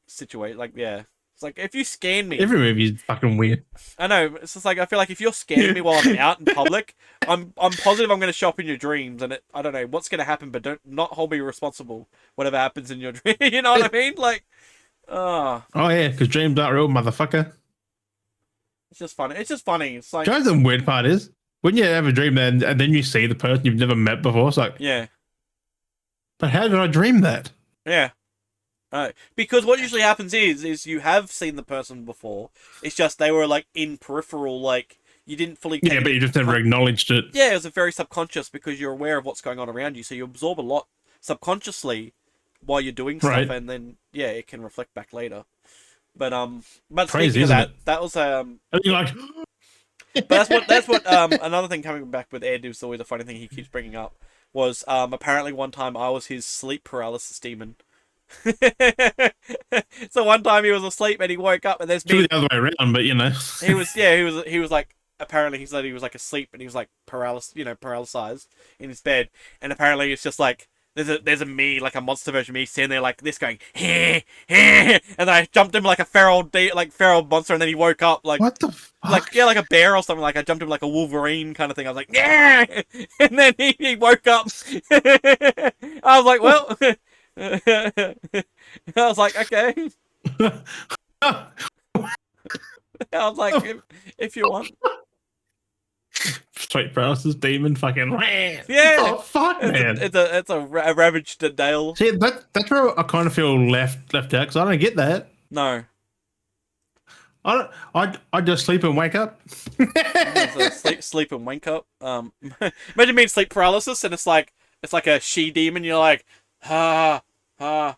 situation. Like, yeah. It's like, if you scan me... Every movie is fucking weird. I know. It's just like, I feel like if you're scanning me while I'm out in public, I'm positive I'm going to show up in your dreams, and I don't know what's going to happen, but don't not hold me responsible whatever happens in your dream. You know what I mean? Like, oh yeah, because dreams aren't real, motherfucker. It's just funny. It's just funny. It's like... The weird part is, when you have a dream and then you see the person you've never met before, it's like... Yeah. But how did I dream that? Yeah. Because what usually happens is you have seen the person before. It's just they were like in peripheral, like you didn't fully. Yeah, but you just never acknowledged it. Yeah, it was a very subconscious because you're aware of what's going on around you, so you absorb a lot subconsciously while you're doing stuff, and then it can reflect back later. But crazy, speaking of that was like. But that's what another thing coming back with Ed is always a funny thing he keeps bringing up was apparently one time I was his sleep paralysis demon. So one time he was asleep and he woke up and there's me. The other way around, but you know. he was like apparently he said he was like asleep and he was like paralyzed in his bed, and apparently it's just like there's a me, like a monster version of me standing there like this going and I jumped him like a feral monster, and then he woke up like What the fuck? like like a bear or something. Like I jumped him like a Wolverine kind of thing. I was like yeah, and then he woke up. I was like, well, I was like, okay. I was like, if you want. Straight paralysis demon fucking. Yeah. Oh fuck, man. It's a ravaged Dale. See, that's where I kind of feel left out because I don't get that. No. I just sleep and wake up. sleep and wake up. Imagine being sleep paralysis and it's like a she demon. You're like, ha. One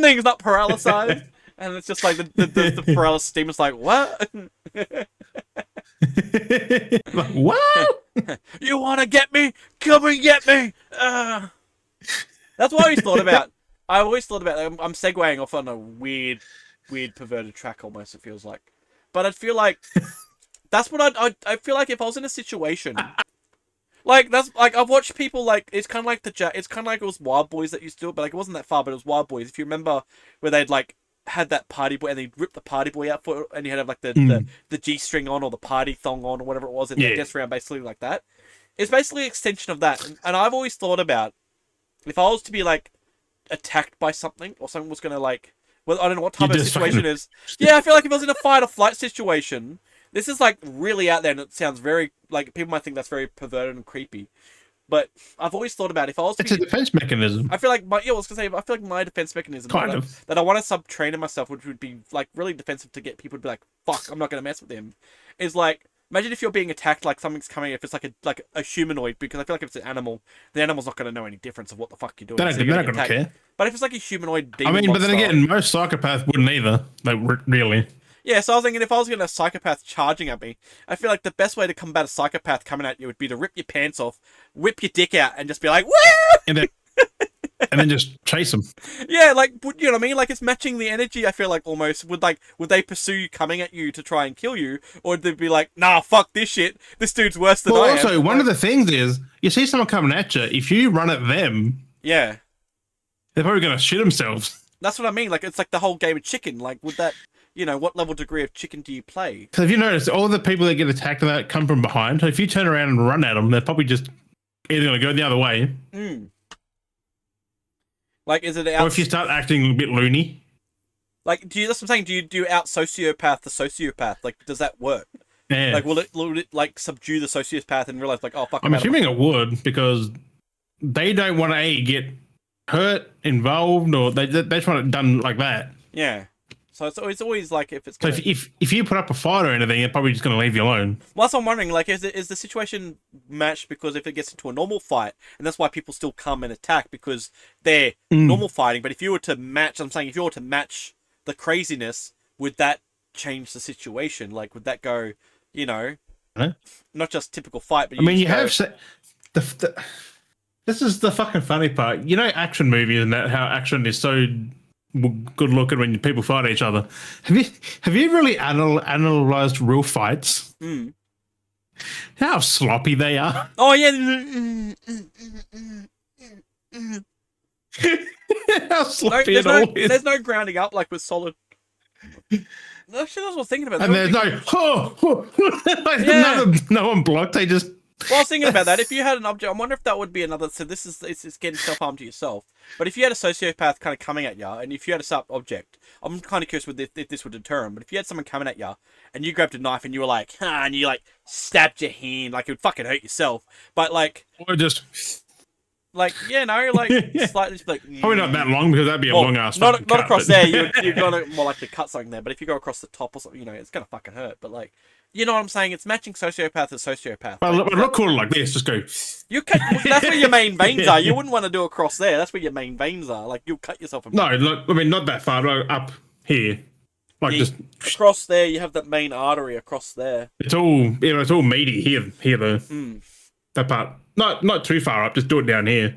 thing's not paralyzed, and it's just like the paralysis demon's like, what? Like, what? You want to get me? Come and get me. That's what I always thought about. I'm segueing off on a weird perverted track almost. It feels like, but I feel like that's what I feel like if I was in a situation. Like that's like I've watched people like it's kind of like it was Wild Boys that used to do it, but like it wasn't that far. But it was Wild Boys. If you remember where they'd like had that party boy and they ripped the party boy out for it, and you had to have like the G string on or the party thong on or whatever it was, and they dance around basically like that. It's basically an extension of that, and I've always thought about if I was to be like attacked by something or something was gonna like, well, I don't know what type of situation it is. Yeah, I feel like if I was in a fight or flight situation. This is like really out there, and it sounds very like people might think that's very perverted and creepy. But I've always thought about if I was to it's a defense mechanism. I feel like I was gonna say I feel like my defense mechanism that I want to subtrain in myself, which would be like really defensive to get people to be like, "Fuck, I'm not gonna mess with him." Is like imagine if you're being attacked, like something's coming. If it's like a humanoid, because I feel like if it's an animal, the animal's not gonna know any difference of what the fuck you're doing. They're not gonna care. But if it's like a humanoid demon, I mean, but then again, most psychopaths wouldn't either. Like really. Yeah, so I was thinking if I was going to a psychopath charging at me, I feel like the best way to combat a psychopath coming at you would be to rip your pants off, whip your dick out, and just be like, woo! And then just chase them. Yeah, like, you know what I mean? Like, it's matching the energy, I feel like, almost. Would they pursue you coming at you to try and kill you? Or would they be like, nah, fuck this shit. This dude's worse than I am. Well, also, one of the things is, you see someone coming at you, if you run at them... Yeah. They're probably going to shit themselves. That's what I mean. Like, it's like the whole game of chicken. Like, would that... You know, what level degree of chicken do you play? Because if you notice, all the people that get attacked and that come from behind. So if you turn around and run at them, they're probably just either going to go the other way. Like, is it or if you start acting a bit loony. Like, that's what I'm saying. Do you out sociopath the sociopath? Like, does that work? Yeah. Like, will it like subdue the sociopath and realize like, oh fuck? I'm assuming it would because they don't want to get hurt, involved, or they just want it done like that. Yeah. So it's always like if it's gonna... So if you put up a fight or anything, they're probably just going to leave you alone. Well, that's what I'm wondering. Like, is the situation matched because if it gets into a normal fight, and that's why people still come and attack because they're normal fighting. But if you were to match, I'm saying if you were to match the craziness, would that change the situation? Like, would that go? You know, not just typical fight. But you have this is the fucking funny part. You know, action movies and that how action is so good looking when people fight each other. Have you really analyzed real fights? How sloppy they are. Oh yeah. How sloppy it all is. There's no grounding up like with solid. Actually, that's what I was thinking about. And there's no one blocked. They just. Well, I was thinking about that. If you had an object, I wonder if that would be another. So this is it's getting self-harm to yourself. But if you had a sociopath kind of coming at you, and if you had a sub object, I'm kind of curious if this would deter him. But if you had someone coming at you, and you grabbed a knife and you were like, and you like stabbed your hand, like it would fucking hurt yourself. But like, or just. Like, yeah, no, like, slightly just like... Probably not that long, because that'd be a long ass not across there, you're gonna more likely cut something there, but if you go across the top or something, you know, it's gonna fucking hurt, but like, you know what I'm saying? It's matching sociopath to sociopath. Well, like, look cool like this, just go... That's where your main veins are, you wouldn't want to do across there, that's where your main veins are, like, you'll cut yourself... No, look, I mean, not that far, like, up here. Like, just... Across there, you have that main artery across there. It's all meaty here though. That part. Not too far up, just do it down here.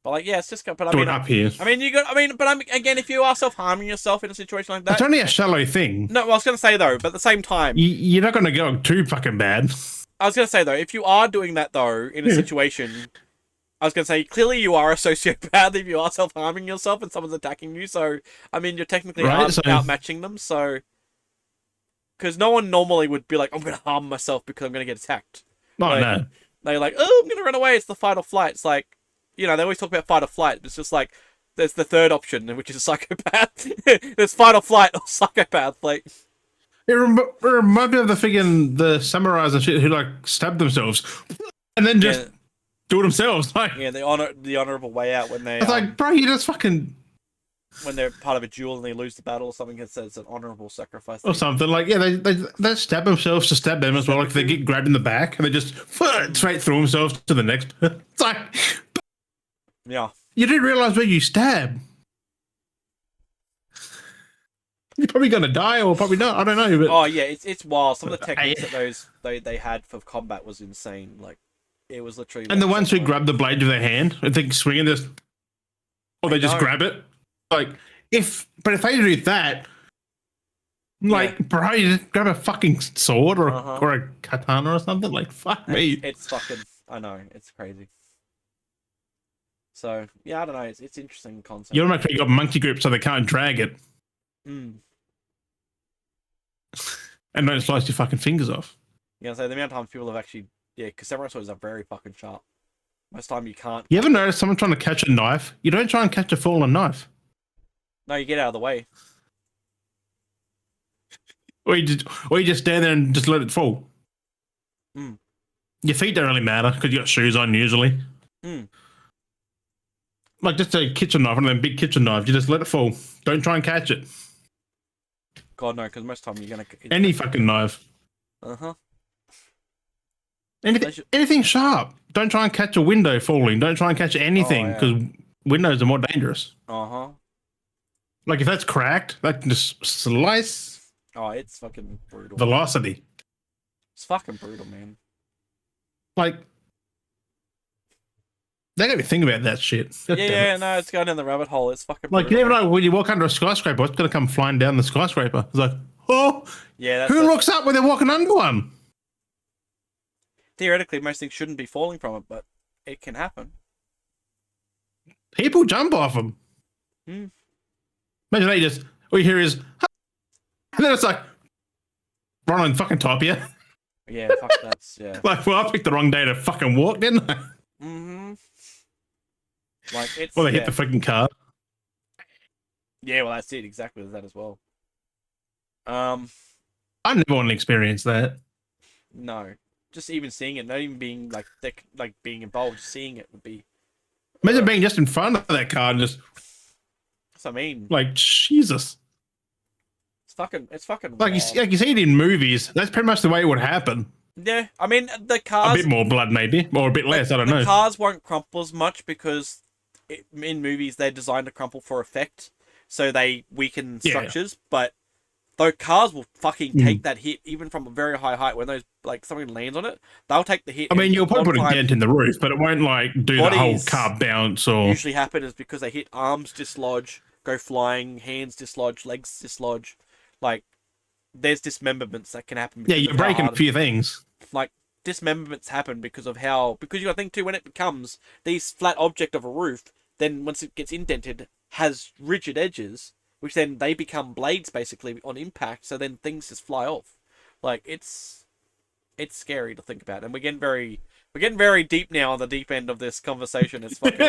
But like, yeah, it's just. But I Do mean, it up here. I mean, you got. I mean, but again, if you are self-harming yourself in a situation like that, It's only a shallow thing. no, well, I was gonna say though, but at the same time, You're not going to go too fucking bad. I was gonna say though, if you are doing that though in a situation, I was gonna say clearly you are a sociopath if you are self-harming yourself and someone's attacking you. So I mean, you're technically outmatching them. So because no one normally would be like, I'm gonna harm myself because I'm gonna get attacked. Oh, like, no. They're like, oh, I'm gonna run away. It's the fight or flight. It's like, you know, they always talk about fight or flight. It's just like there's the third option, which is a psychopath. There's fight or flight or psychopath. Like. It reminds me of the samurais and shit who like stab themselves and then just do it themselves. Like, yeah, the honorable way out when they. It's like, bro, you just fucking. When they're part of a duel and they lose the battle or something, it says an honorable sacrifice. Or something. Like, yeah, they stab themselves to stab them as well. Like, they get grabbed in the back and they just straight through themselves to the next. It's like. Yeah. You didn't realize where you stab. You're probably gonna die, or probably not. I don't know. But oh yeah, it's wild. Some of the techniques that they had for combat was insane. Like it was literally. And the ones who grab the blade with their hand, I think swinging this, or they just grab it. Like if they do that, like bro, you just grab a fucking sword or a katana or something. Like fuck me. It's fucking. I know it's crazy. So yeah, I don't know. It's interesting concept. You automatically got monkey grip, so they can't drag it. And don't slice your fucking fingers off. Yeah, so the amount of times people have actually, because samurai swords are very fucking sharp. Most time you can't. You ever notice someone trying to catch a knife? You don't try and catch a fallen knife. No, you get out of the way. Or you just stand there and just let it fall. Your feet don't really matter because you got shoes on usually. Like just a kitchen knife, one of them big kitchen knives. You just let it fall. Don't try and catch it. God no, because most time you're gonna any fucking knife. Anything sharp. Don't try and catch a window falling. Don't try and catch anything because windows are more dangerous. Like if that's cracked, that can just slice. Oh, it's fucking brutal. Velocity. It's fucking brutal, man. Like they got me think about that shit. Yeah, no, it's going down the rabbit hole. It's fucking like brutal, you never know when you walk under a skyscraper, it's gonna come flying down the skyscraper. It's like, oh, yeah. Who looks up when they're walking under one? Theoretically, most things shouldn't be falling from it, but it can happen. People jump off them. Imagine they just all you hear is, and then it's like, right on fucking top, yeah. Yeah, fuck that's Like, well, I picked the wrong day to fucking walk, didn't I? Like it's. Well, they hit the freaking car. Yeah, well, that's it. Exactly that as well. I never want to experience that. No, just even seeing it, not even being like being involved, just seeing it would be. Imagine being just in front of that car and just. That's what I mean. Like Jesus. It's fucking. Like you see it in movies. That's pretty much the way it would happen. Yeah, I mean the cars. A bit more blood, maybe, or a bit less. I don't know. The cars won't crumple as much because in movies they're designed to crumple for effect, so they weaken structures. But those cars will fucking take that hit even from a very high height. When those something lands on it, they'll take the hit. I mean, you'll probably put a dent in the roof, but it won't like do the whole car bounce or. Usually happen is because they hit arms dislodge, go flying, hands dislodge, legs dislodge, like. There's dismemberments that can happen. Yeah, you're breaking a few things. Like dismemberments happen because you got to think too when it becomes these flat object of a roof. Then once it gets indented, has rigid edges, which then they become blades basically on impact. So then things just fly off. Like it's scary to think about, and we're getting very deep now on the deep end of this conversation. It's fucking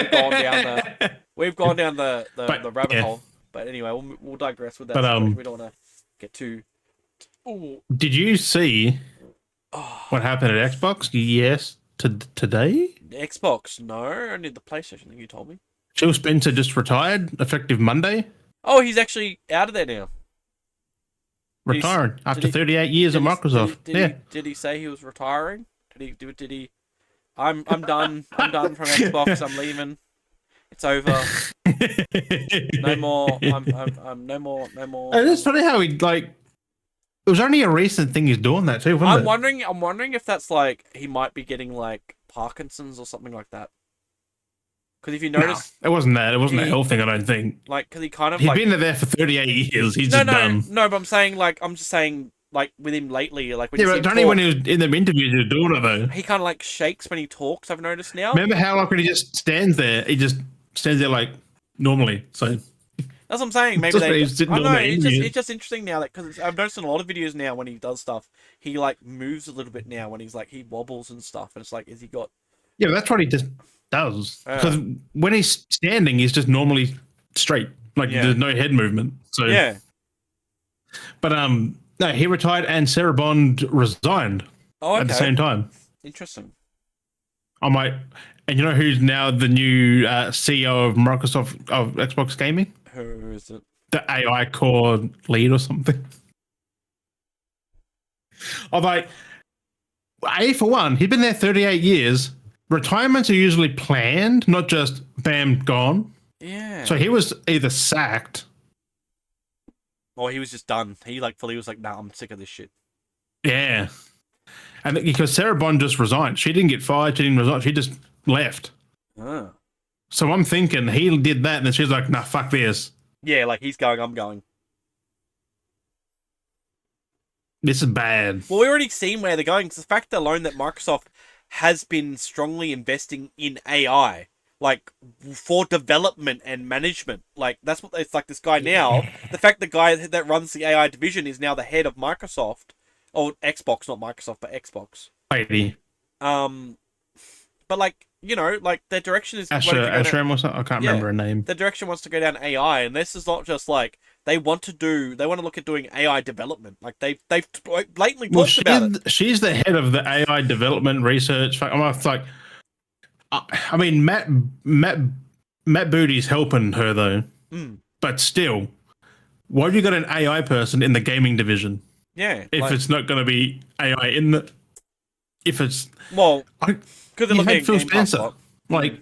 we've gone down the rabbit hole. But anyway, we'll digress with that. But we don't want to get too. Ooh. Did you see what happened at Xbox? Yes, today. Xbox, no, only the PlayStation. I think you told me. Phil Spencer just retired, effective Monday. Oh, he's actually out of there now. Retiring after 38 years at Microsoft. Did he say he was retiring? Did he? I'm done. I'm done from Xbox. I'm leaving. It's over. No more. I'm no more. And it's funny how he It was only a recent thing he's doing that too, wasn't it? I'm wondering if that's like he might be getting like Parkinson's or something like that. Because if you No, notice, it wasn't that. It wasn't a he- health thing, I don't think. like, because he kind of He's like been there for 38 years. He's no, just done. no, but I'm just saying, like, with him lately, like when Yeah, you see but him only talk, when he was in the interviews he was doing it, though. he kind of like shakes when he talks. I've noticed now. Remember how, like, when he just stands there, he just stands there, like, normally. So, That's what I'm saying. Maybe just they. when he was sitting I on know the interviews. it's just interesting now, like because I've noticed in a lot of videos now when he does stuff, he like moves a little bit now when he's like he wobbles and stuff, and it's like, is he got? Yeah, that's what he just does. Yeah. Because when he's standing, he's just normally straight. Like, Yeah. there's no head movement. So, Yeah. But, no, he retired and Sarah Bond resigned Oh, okay. at the same time. Interesting. I'm like, and you know who's now the new CEO of Microsoft, of Xbox Gaming? Who is it? The AI core lead or something. I'm like, A, for one, he's been there 38 years. Retirements are usually planned, not just bam, gone. Yeah. So he was either sacked. Or he was just done. He like fully was like, nah, I'm sick of this shit. Yeah. And because Sarah Bond just resigned. She didn't get fired. She didn't resign. She just left. Ah. So I'm thinking he did that, and then she's like, nah, fuck this. Yeah, like he's going, I'm going. This is bad. Well, we already seen where they're going. 'Cause the fact alone that Microsoft has been strongly investing in AI, like for development and management, like that's what it's like. This guy now, the fact the guy that runs the AI division is now the head of Microsoft, or Xbox, not Microsoft, but Xbox. Lady. But like you know, like their direction is Ashram or something? I can't remember her name. the direction wants to go down AI, and this is not just like they want to look at doing AI development. Like they've blatantly talked about it. She's the head of the AI development research. I'm like, I mean, Matt Booty's helping her though, but still, why have you got an AI person in the gaming division? Yeah, if it's not going to be AI in the, if it's because they're looking at Phil Game Pass a Spencer, lot. like.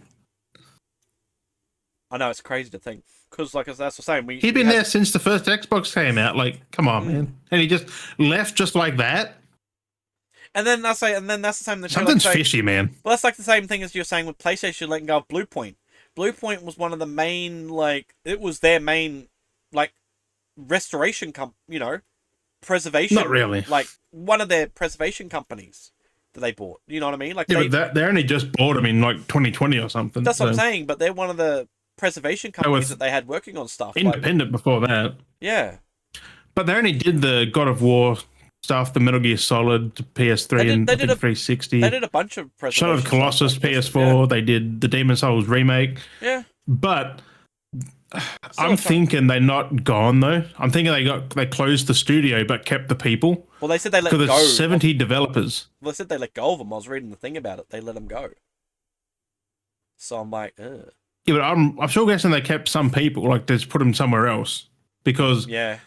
I know it's crazy to think because, like, as that's the same. He'd been there since the first Xbox came out. Like, come on, man! And he just left just like that. And then that's the same. Something's fishy, man. Well, that's like the same thing as you're saying with PlayStation letting go of Bluepoint. Bluepoint was one of the main, like, it was their main, like, restoration preservation. Not really. Like one of their preservation companies that they bought. You know what I mean? Like, yeah, but they only just bought them in like 2020 or something. That's what I'm saying. But they're one of the preservation companies that they had working on stuff. Independent before that. Yeah. But they only did the God of War stuff, the Metal Gear Solid, PS3, and 360. They did a bunch of preservation. Shadow of Colossus, PS4. Yeah. They did the Demon Souls remake. Yeah. But I'm thinking they're not gone though. I'm thinking they closed the studio but kept the people. Well, they said they let go. Because there's 70 developers. Well, they said they let go of them. I was reading the thing about it. They let them go. So I'm like, ugh. Yeah, but I'm still guessing they kept some people. Like, they just put them somewhere else because I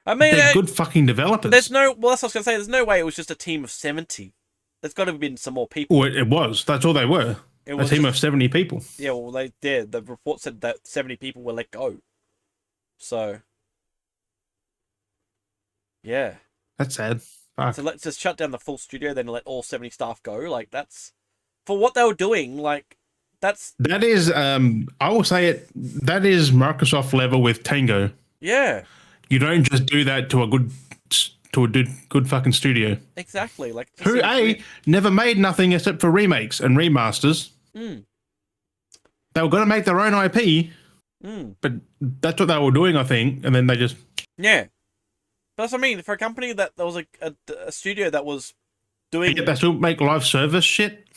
mean, they're good fucking developers. That's what I was gonna say. There's no way it was just a team of 70. There's got to have been some more people. Well, it was. That's all they were. It was a team of 70 people. Yeah, well, they did. The report said that 70 people were let go. So, yeah. That's sad. Fuck. So let's just shut down the full studio, then let all 70 staff go. Like, that's for what they were doing. Like, that is. I will say it. That is Microsoft level with Tango. Yeah. You don't just do that to a good fucking studio. Exactly. Like, who never made nothing except for remakes and remasters. They were going to make their own IP, but that's what they were doing, I think. And then they just That's what I mean. For a company that was a studio that was doing, they still make live service shit.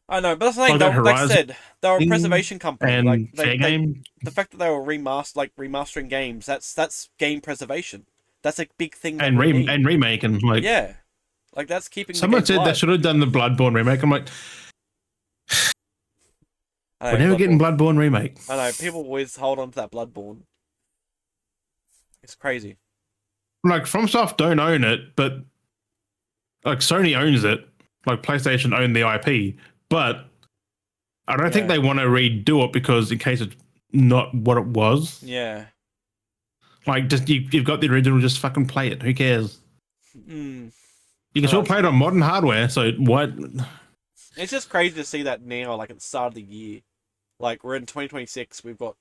I know, but that's the thing. Like I said, they were a preservation company. And like the fact that they were remastering games, that's game preservation. That's a big thing. And remaking, like like that's keeping. Someone said they should have done the Bloodborne remake. I'm like, we're never getting Bloodborne remake. I know people always hold on to that Bloodborne. It's crazy. Like, FromSoft don't own it, but like Sony owns it. Like, PlayStation own the IP, but I don't think they want to redo it because in case it's not what it was. Yeah. Like, just you've got the original, just fucking play it. Who cares? You can still play it on modern hardware. So what? It's just crazy to see that now, like at the start of the year. Like we're in 2026, we've got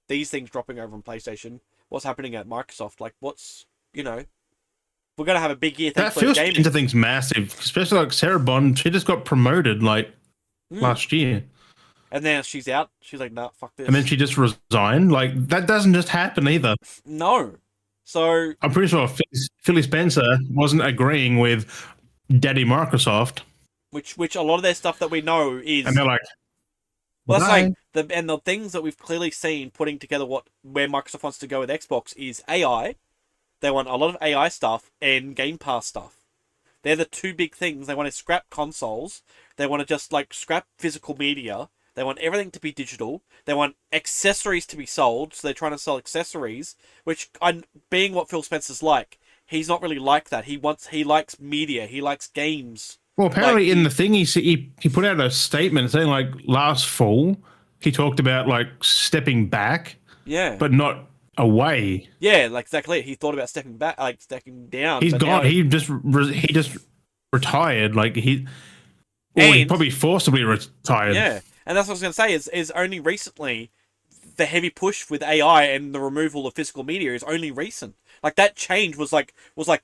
these things dropping over on PlayStation. What's happening at Microsoft? Like, what's we're gonna have a big year. That Thankfully, feels gaming. into things massive, especially like Sarah Bond. She just got promoted like last year, And then she's out. She's like, nah, fuck this. and then she just resigned. Like that doesn't just happen either. No. So I'm pretty sure Philly Spencer wasn't agreeing with Daddy Microsoft, which a lot of their stuff that we know is. and they're like, Well, that's "Bye." like the things that we've clearly seen putting together where Microsoft wants to go with Xbox is AI. They want a lot of AI stuff and Game Pass stuff. They're the two big things. They want to scrap consoles. They want to just like scrap physical media. They want everything to be digital. They want accessories to be sold. So they're trying to sell accessories, which, being what Phil Spencer's like, he's not really like that. He likes media. He likes games. Well, apparently Like, in the thing he put out a statement saying like last fall he talked about like stepping back, yeah, but not away. yeah, like exactly. He thought about stepping back, like stepping down. He's but gone. now He just retired. Like he And probably forcibly retired. yeah, and that's what I was going to say. Is only recently the heavy push with AI and the removal of physical media is only recent. Like that change was like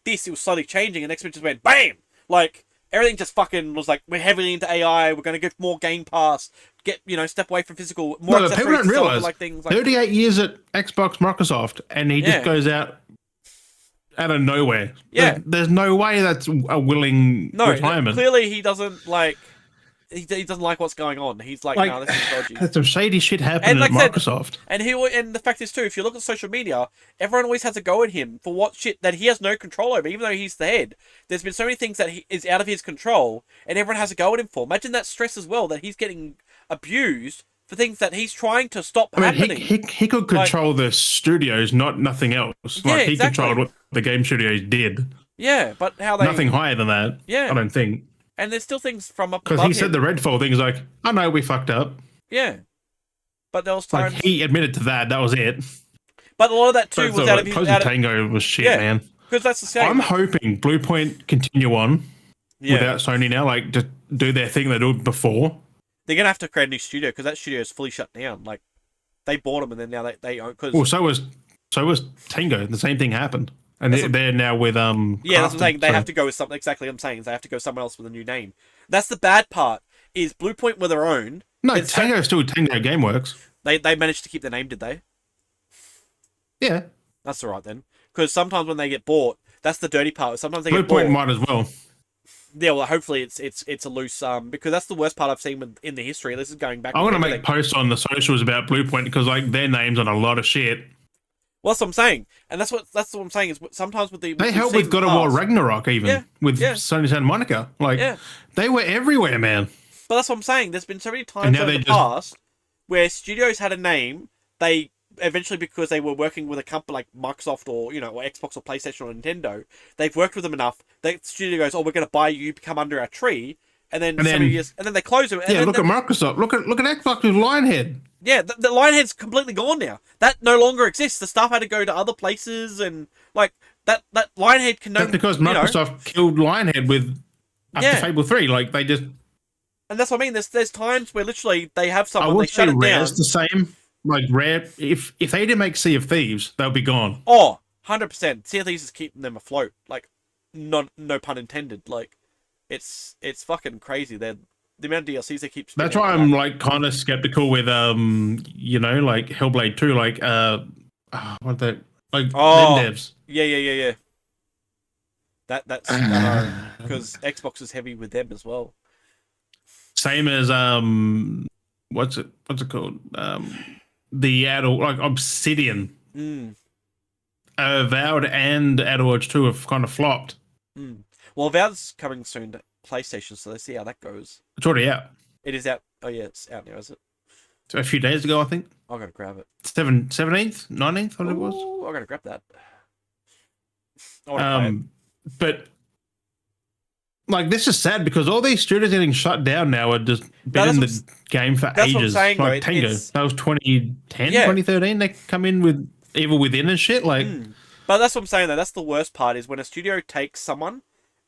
this. It was slowly changing, and next week just went bam. Like everything just fucking was like, we're heavily into AI. We're going to get more Game Pass. Get step away from physical. More No, but people accessories don't to sell for, realize like things like 38 years at Xbox Microsoft, and he Yeah. just goes out of nowhere. Yeah. There's no way that's a willing no. retirement. Clearly, he doesn't like. He doesn't like what's going on. He's like, no, this is dodgy. There's some shady shit happening like at I said, Microsoft. And the fact is too, if you look at social media, everyone always has a go at him for what shit that he has no control over, even though he's the head. There's been so many things that is out of his control, and everyone has a go at him for. Imagine that stress as well, that he's getting abused for things that he's trying to stop happening. He could control the studios, nothing else. Yeah, Like he exactly. controlled what the game studios did. Yeah, but how they Nothing higher than that. Yeah. I don't think. and there's still things from up Because above he said him. the Redfall thing is like, oh no, we fucked up. Yeah, but there was Like times. he admitted to that. That was it. But a lot of that too was out of his. Closing Tango was shit, Yeah. man. Because that's the same. I'm hoping Bluepoint continue on without Sony now, like just do their thing they did before. They're gonna have to create a new studio because that studio is fully shut down. Like they bought them and then now they own. Cause, Well, so was Tango. The same thing happened, and they're now with yeah, that's what I'm saying. They have to go with something. Exactly what I'm saying is they have to go somewhere else with a new name. That's the bad part. Is Bluepoint were their own. No, Tango's still Tango GameWorks. They managed to keep the name, did they? Yeah, That's all right then. Because sometimes when they get bought, that's the dirty part. Sometimes they get Bluepoint bought. might as well. Yeah, well, hopefully it's a loose because that's the worst part I've seen in the history. This is going back. I'm gonna make posts on the socials about Bluepoint because like their names on a lot of shit. Well, that's what I'm saying, and that's what I'm saying is sometimes with the They helped with God of War Ragnarok even with yeah. Sony Santa Monica. Like they were everywhere, man. But that's what I'm saying. There's been so many times over the past where studios had a name. They eventually, because they were working with a company like Microsoft or or Xbox or PlayStation or Nintendo, they've worked with them enough. The studio goes, "Oh, we're going to buy you. You become under our tree." And then they close it. Look at Microsoft. Look at Xbox with Lionhead. Yeah, the Lionhead's completely gone now. That no longer exists. The stuff had to go to other places, and like that Lionhead can. That's because Microsoft killed Lionhead with after Fable 3. Like they just. And that's what I mean. There's times where literally they have someone, I would they shut say it Rare's down. the same. Like Rare, if they didn't make Sea of Thieves, they'll be gone. Oh, 100%. Sea of Thieves is keeping them afloat. Like, no pun intended. Like, it's fucking crazy. The amount of DLCs they keep. That's why I'm like kind of skeptical with like Hellblade 2. Like what the them devs. Yeah. That's because Xbox is heavy with them as well. Same as what's it called? The adult like Obsidian. Avowed and Outer 2 have kind of flopped. Well, Avowed's coming soon to PlayStation, so let's see how that goes. It's already out. It is out. Oh yeah, it's out now, is it? A few days ago, I think. I gotta grab it. 17th, 19th, what it was. I gotta grab that. But like this is sad because all these studios getting shut down now are just been in the game for ages. What I'm saying, like though, Tango, that was 2010, 2013. They come in with Evil Within and shit. Like, but that's what I'm saying though. That's the worst part is when a studio takes someone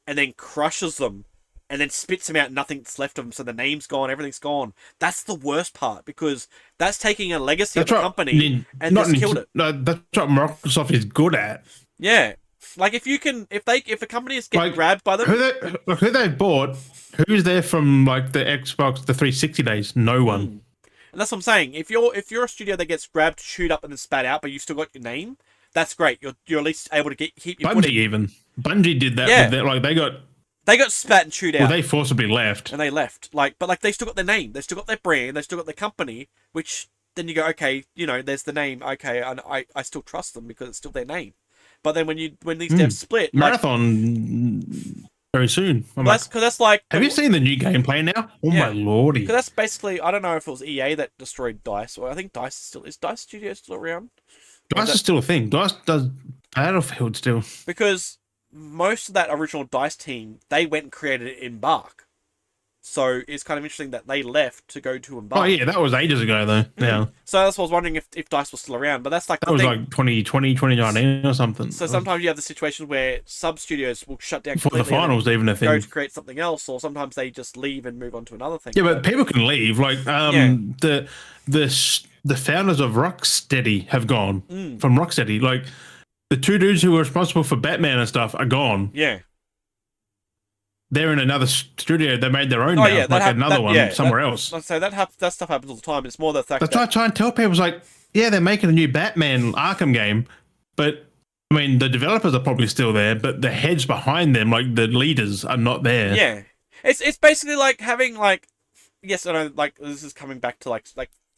and then crushes them, and then spits them out, nothing's left of them, so the name's gone, everything's gone. That's the worst part, because that's taking a legacy of the company and just killed it. No, that's what Microsoft is good at. Yeah. Like, if a company is getting grabbed by them, who they bought, who's there from like the Xbox, the 360 days? No one. And that's what I'm saying. If you're a studio that gets grabbed, chewed up, and then spat out, but you still got your name, that's great. You're at least able to keep your Bungie even. Bungie did that. Yeah. With their, like they got spat and chewed out. Well, they forcibly left, and they left. But they still got their name. They still got their brand. They still got their company. Which then you go, okay, there's the name. Okay, and I still trust them because it's still their name. But then when these devs split, Marathon very soon. That's like. Have you seen the new gameplay now? Oh my lordy! Because that's basically, I don't know if it was EA that destroyed DICE, or I think DICE is DICE Studios still around? DICE is still a thing. DICE does Battlefield still. Because most of that original DICE team, they went and created Embark. So it's kind of interesting that they left to go to Embark. Oh yeah, that was ages ago though. Yeah. So that's what I was wondering if DICE was still around. But that's like that was like 2020, 2019 or something. So sometimes you have the situation where sub studios will shut down for the finals, even a thing. Go to create something else, or sometimes they just leave and move on to another thing. Yeah, but people can leave. Like the founders of Rocksteady have gone from Rocksteady. Like the two dudes who were responsible for Batman and stuff are gone. Yeah. They're in another studio. They made their own now, another one somewhere else. So that stuff happens all the time. It's more the fact that I try and tell people, it's like, yeah, they're making a new Batman Arkham game, but I mean, the developers are probably still there, but the heads behind them, like the leaders, are not there. Yeah, it's basically like having yes, I know, like this is coming back to like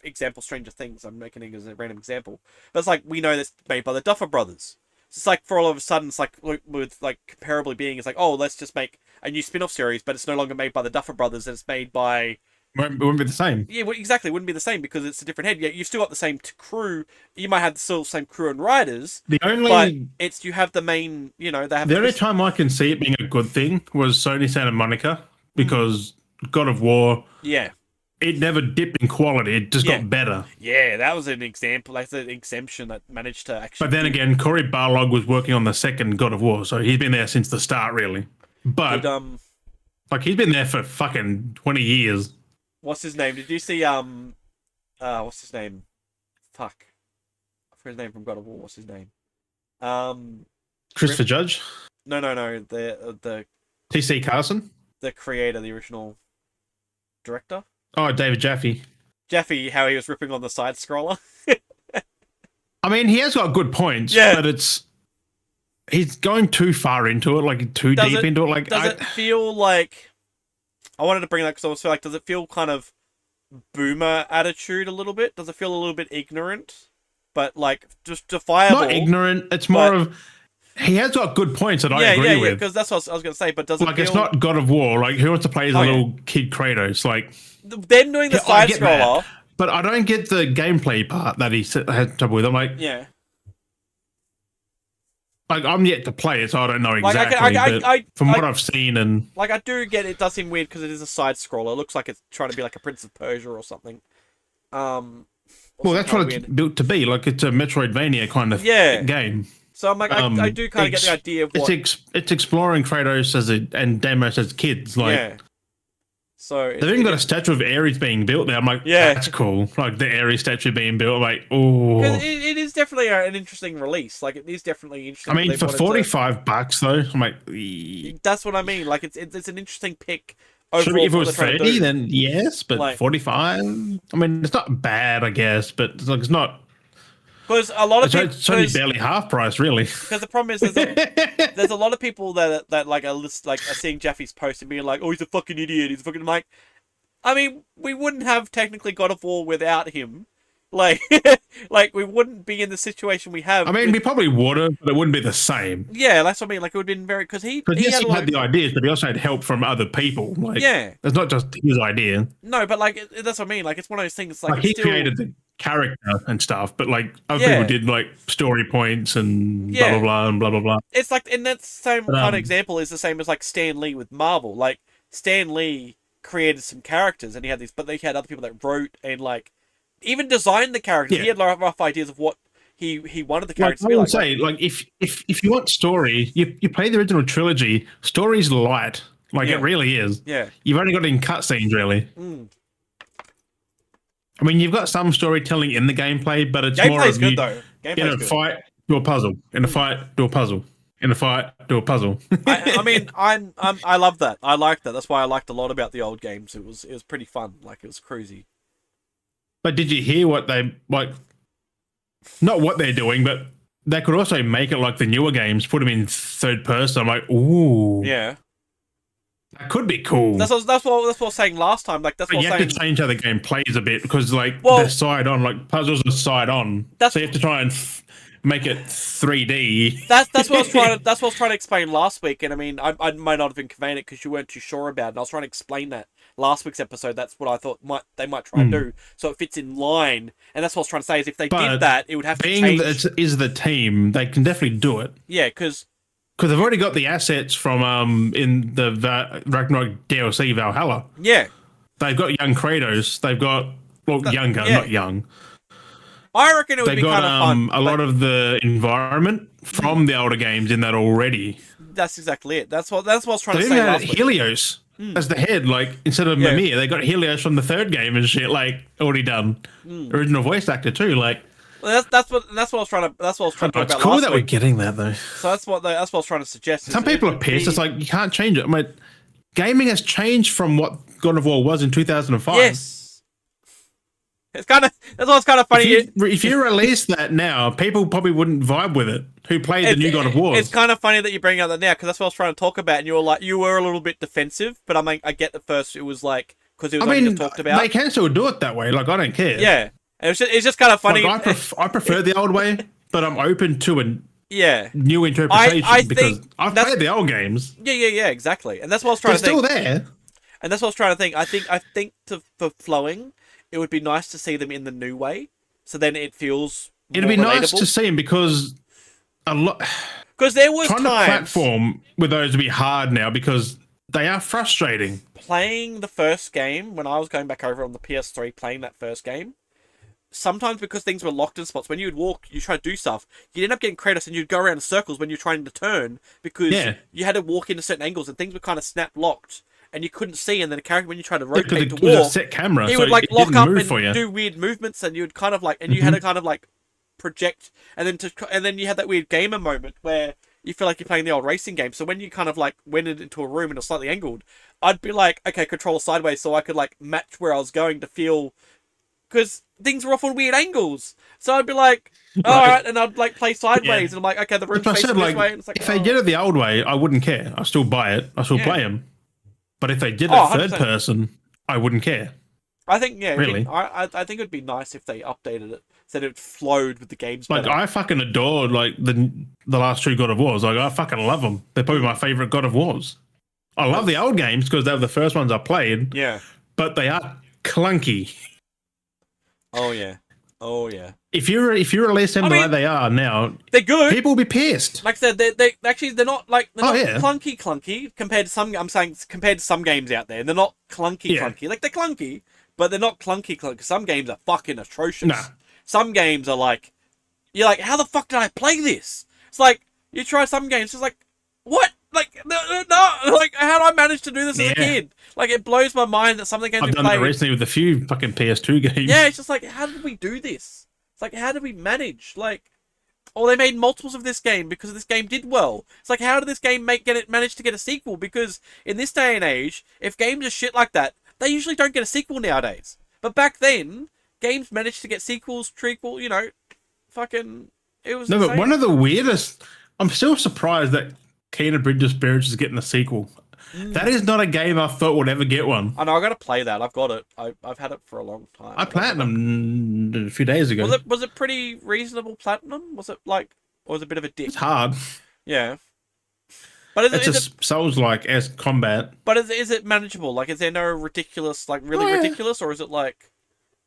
example Stranger Things. I'm making it as a random example, but it's like we know this made by the Duffer Brothers. It's like for all of a sudden, it's like with like comparably being, it's like, oh, let's just make a new spin-off series, but it's no longer made by the Duffer Brothers, and it's made by... It wouldn't be the same. Yeah, exactly. It wouldn't be the same because it's a different head. Yeah, you've still got the same crew. You might have the same crew and writers, but you have the main, they have... The only time I can see it being a good thing was Sony Santa Monica, because God of War... Yeah. It never dipped in quality. It just got better. Yeah, that was an example. That's an exemption that managed to actually... But then again, Cory Barlog was working on the second God of War, so he's been there since the start, really. But, he's been there for fucking 20 years. What's his name? Did you see, what's his name? Fuck. I forgot his name from God of War. What's his name? Christopher Judge? No. The T.C. Carson? The creator, the original director? Oh, David Jaffe. Jaffe, how he was ripping on the side scroller. I mean, he has got good points, but he's going too far into it, like too deep into it. Like, does it feel like? I wanted to bring that because I was like, does it feel kind of boomer attitude a little bit? Does it feel a little bit ignorant, but like just defiable? Not ignorant. It's more of he has got good points that I agree with. Because that's what I was going to say. But does it feel... it's not God of War? Like, who wants to play as a little kid Kratos? Like them doing the side scroller. But I don't get the gameplay part that he had trouble with. I'm like, like I'm yet to play it, so I don't know exactly. From what I've seen, and like I do get it, does seem weird because it is a side scroller. It looks like it's trying to be like a Prince of Persia or something. Well, that's what it's built to be. Like it's a Metroidvania kind of game. So I'm like, I do kind of get the idea of what it's exploring Kratos and Deimos as kids. Like, so they've even got a statue of Ares being built there. I'm like, that's cool. Like the Ares statue being built. I'm like, oh, it is definitely an interesting release. Like it is definitely interesting. I mean, for $45 though, I'm like, that's what I mean. Like it's an interesting pick. If it was 30, then yes, but like, 45. I mean, it's not bad, I guess, but it's not. Because a lot of people, it's only barely half price, really. Because the problem is, there's a lot of people that like are seeing Jaffe's post and being like, "Oh, he's a fucking idiot. He's a fucking..." like, I mean, we wouldn't have technically God of War without him. Like, like we wouldn't be in the situation we have. I mean, we probably would have, but it wouldn't be the same. Yeah, that's what I mean. Like, it would have been very... Because he had the ideas, but he also had help from other people. Like, it's not just his idea. No, but like, that's what I mean. Like, it's one of those things... Like he created the character and stuff, but like, other people did like story points and blah, blah, blah, and blah, blah, blah. It's like, and that same kind of example is the same as like Stan Lee with Marvel. Like, Stan Lee created some characters and he had these... But they had other people that wrote and like... even designed the characters. He had rough ideas of what he wanted the characters to be like. Like if you want story, you play the original trilogy. Story's light. Like, it really is. Yeah. You've only got it in cutscenes, really. Mm. I mean, you've got some storytelling in the gameplay, but it's more Gameplay's of good you though. in Gameplay's a good. fight, do a puzzle. In a fight, do a puzzle. In a fight, do a puzzle. I mean, I love that. I like that. That's why I liked a lot about the old games. It was pretty fun. Like, it was cruisy. But did you hear what they like? Not what they're doing, but they could also make it like the newer games, put them in third person. I'm like, ooh, Yeah. that could be cool. That's what I was saying last time. Like, that's But what you I was have saying. to change how the game plays a bit because, like, Well- they're side on. Like, puzzles are side on, That's- so you have to try and make it 3D. That's what I was trying to explain last week. And I mean, I might not have been conveying it because you weren't too sure about it. And I was trying to explain that last week's episode. That's what I thought they might try and do, so it fits in line. And that's what I was trying to say is if they did that, it would have to change. Being that it is the team, they can definitely do it. Yeah, because they've already got the assets from in the Ragnarok DLC Valhalla. Yeah. They've got young Kratos. They've got younger, yeah. not young. I reckon it would They've be got kind of fun. a lot of the environment from the older games in that already. That's exactly it. That's what I was trying They to even say had last week. Helios as the head, like instead of Mimir, they got Helios from the third game and shit, like already done. Original voice actor too, like. Well, that's what I was trying to talk It's about cool last that week. we're getting that though. So that's what I was trying to suggest. Some people are pissed. It's like you can't change it. I mean, gaming has changed from what God of War was in 2005. Yes. It's kind of that's what's kind of funny. If you release that now, people probably wouldn't vibe with it. Who played the new God of War? It's kind of funny that you bring out that now because that's what I was trying to talk about, and you were a little bit defensive. But I mean, I get at first it was like because it was only just talked about. They can still do it that way. Like I don't care. Yeah, it's just kind of funny. Like, I prefer the old way, but I'm open to a new interpretation because I've played the old games. Yeah, exactly. And that's what I was trying to think. They're still there. And that's what I was trying to think. I think for flowing, it would be nice to see them in the new way. So then it feels It'd be relatable. nice to see them because a lot. Because there was trying times to platform with those would be hard now because they are frustrating. Playing the first game when I was going back over on the PS3, playing that first game. Sometimes because things were locked in spots, when you would walk, you try to do stuff, you'd end up getting credits and you'd go around in circles when you're trying to turn because you had to walk into certain angles and things were kind of snap locked and you couldn't see. And then a character, when you tried to rotate to walk, it was a set camera, he so would like it lock didn't up move and do weird movements, and you'd kind of like, and you had to kind of like project, and then you had that weird gamer moment where you feel like you're playing the old racing game. So when you kind of like went into a room and it was slightly angled, I'd be like, okay, control sideways so I could like match where I was going to feel. Because things were off on weird angles. So I'd be like, all right, and I'd like play sideways, and I'm like, okay, the room's facing this way. And it's like, if they did it the old way, I wouldn't care. I still buy it. I still play them. But if they did it third 100%. person, I wouldn't care. I think, really. I think it'd be nice if they updated it so that it flowed with the games Like, better. I fucking adore like the last two God of Wars. Like, I fucking love them. They're probably my favorite God of Wars. I love the old games because they were the first ones I played. Yeah. But they are clunky. Oh yeah. If you release them the way they are now, they're good. People will be pissed. Like I said, they're not like not yeah. clunky compared to some. I'm saying compared to some games out there, they're not clunky. Like they're clunky, but they're not clunky. Some games are fucking atrocious. Nah. Some games are like, you're like, how the fuck did I play this? It's like you try some games, it's like, what? Like no, like how did I manage to do this as a kid? Like it blows my mind that some of the games I've done that recently with a few fucking PS2 games. Yeah, it's just like, how did we do this? It's like, how did we manage? Like, or they made multiples of this game because this game did well. It's like, how did this game manage to get a sequel? Because in this day and age, if games are shit like that, they usually don't get a sequel nowadays. But back then, games managed to get sequels, trequel, you know, fucking, it was insane. But one of the weirdest, I'm still surprised that Kena Bridge of Spirits is getting a sequel. That is not a game I thought would ever get one. I know, I got to play that. I've got it. I've had it for a long time. I platinum a few days ago. Was it pretty reasonable platinum? Was it like, or was it a bit of a dick? It's hard. Yeah. But it's just Souls-like as combat. But is it manageable? Like, is there no ridiculous, like really ridiculous, or is it like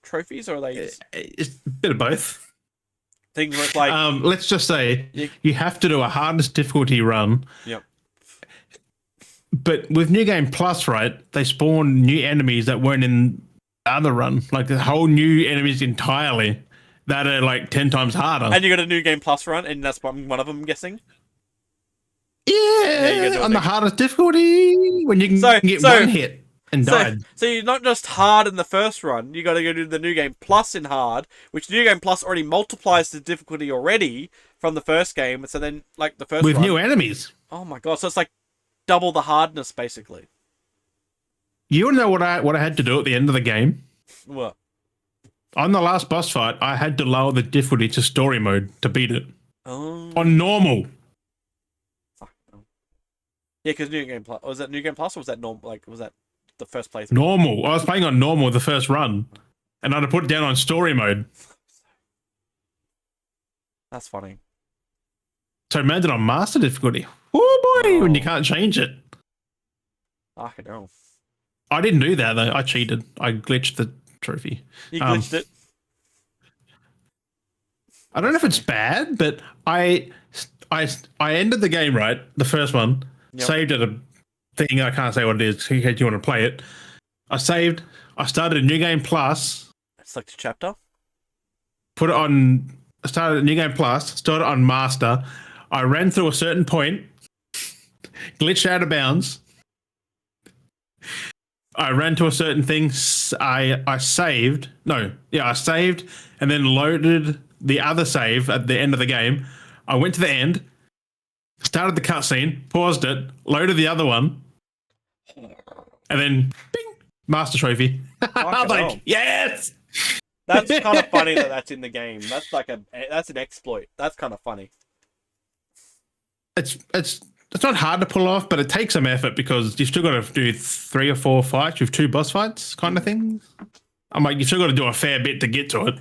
trophies, or are they? It's a bit of both. Things where it's like, let's just say you have to do a hardest difficulty run. Yep. But with New Game Plus, right, they spawn new enemies that weren't in the other run. Like the whole new enemies entirely that are like 10 times harder. And you got a New Game Plus run, and that's one of them, I'm guessing. Yeah, do a on the thing. hardest difficulty when you can get one hit and died. So you're not just hard in the first run. You got to go do the New Game Plus in hard, which New Game Plus already multiplies the difficulty already from the first game. So then, like the first With run, new enemies. oh my god! So it's like double the hardness basically. You want to know what I had to do at the end of the game? What? On the last boss fight, I had to lower the difficulty to story mode to beat it. Oh. On normal. Fuck no. Yeah, because New Game Plus was that New Game Plus or was that normal? Like was that the first playthrough? Normal. I was playing on normal the first run, and I had to put it down on story mode. That's funny. So imagine on master difficulty. Oh boy, when you can't change it. Fucking hell. I didn't do that though. I cheated. I glitched the trophy. You glitched it. I don't know if it's bad, but I ended the game right, the first one, saved at a thing. I can't say what it is in case you want to play it. I saved. I started a New Game Plus. Select a chapter. Put it on. I started a New Game Plus. Started on Master. I ran through a certain point. Glitched out of bounds. I ran to a certain thing. I saved. No, yeah, I saved and then loaded the other save at the end of the game. I went to the end, started the cutscene, paused it, loaded the other one, and then bing, master trophy. I was like, yes. That's kind of funny that that's in the game. That's like that's an exploit. That's kind of funny. It's not hard to pull off, but it takes some effort because you've still got to do 3 or 4 fights with 2 boss fights, kind of thing. I'm like, you've still got to do a fair bit to get to it.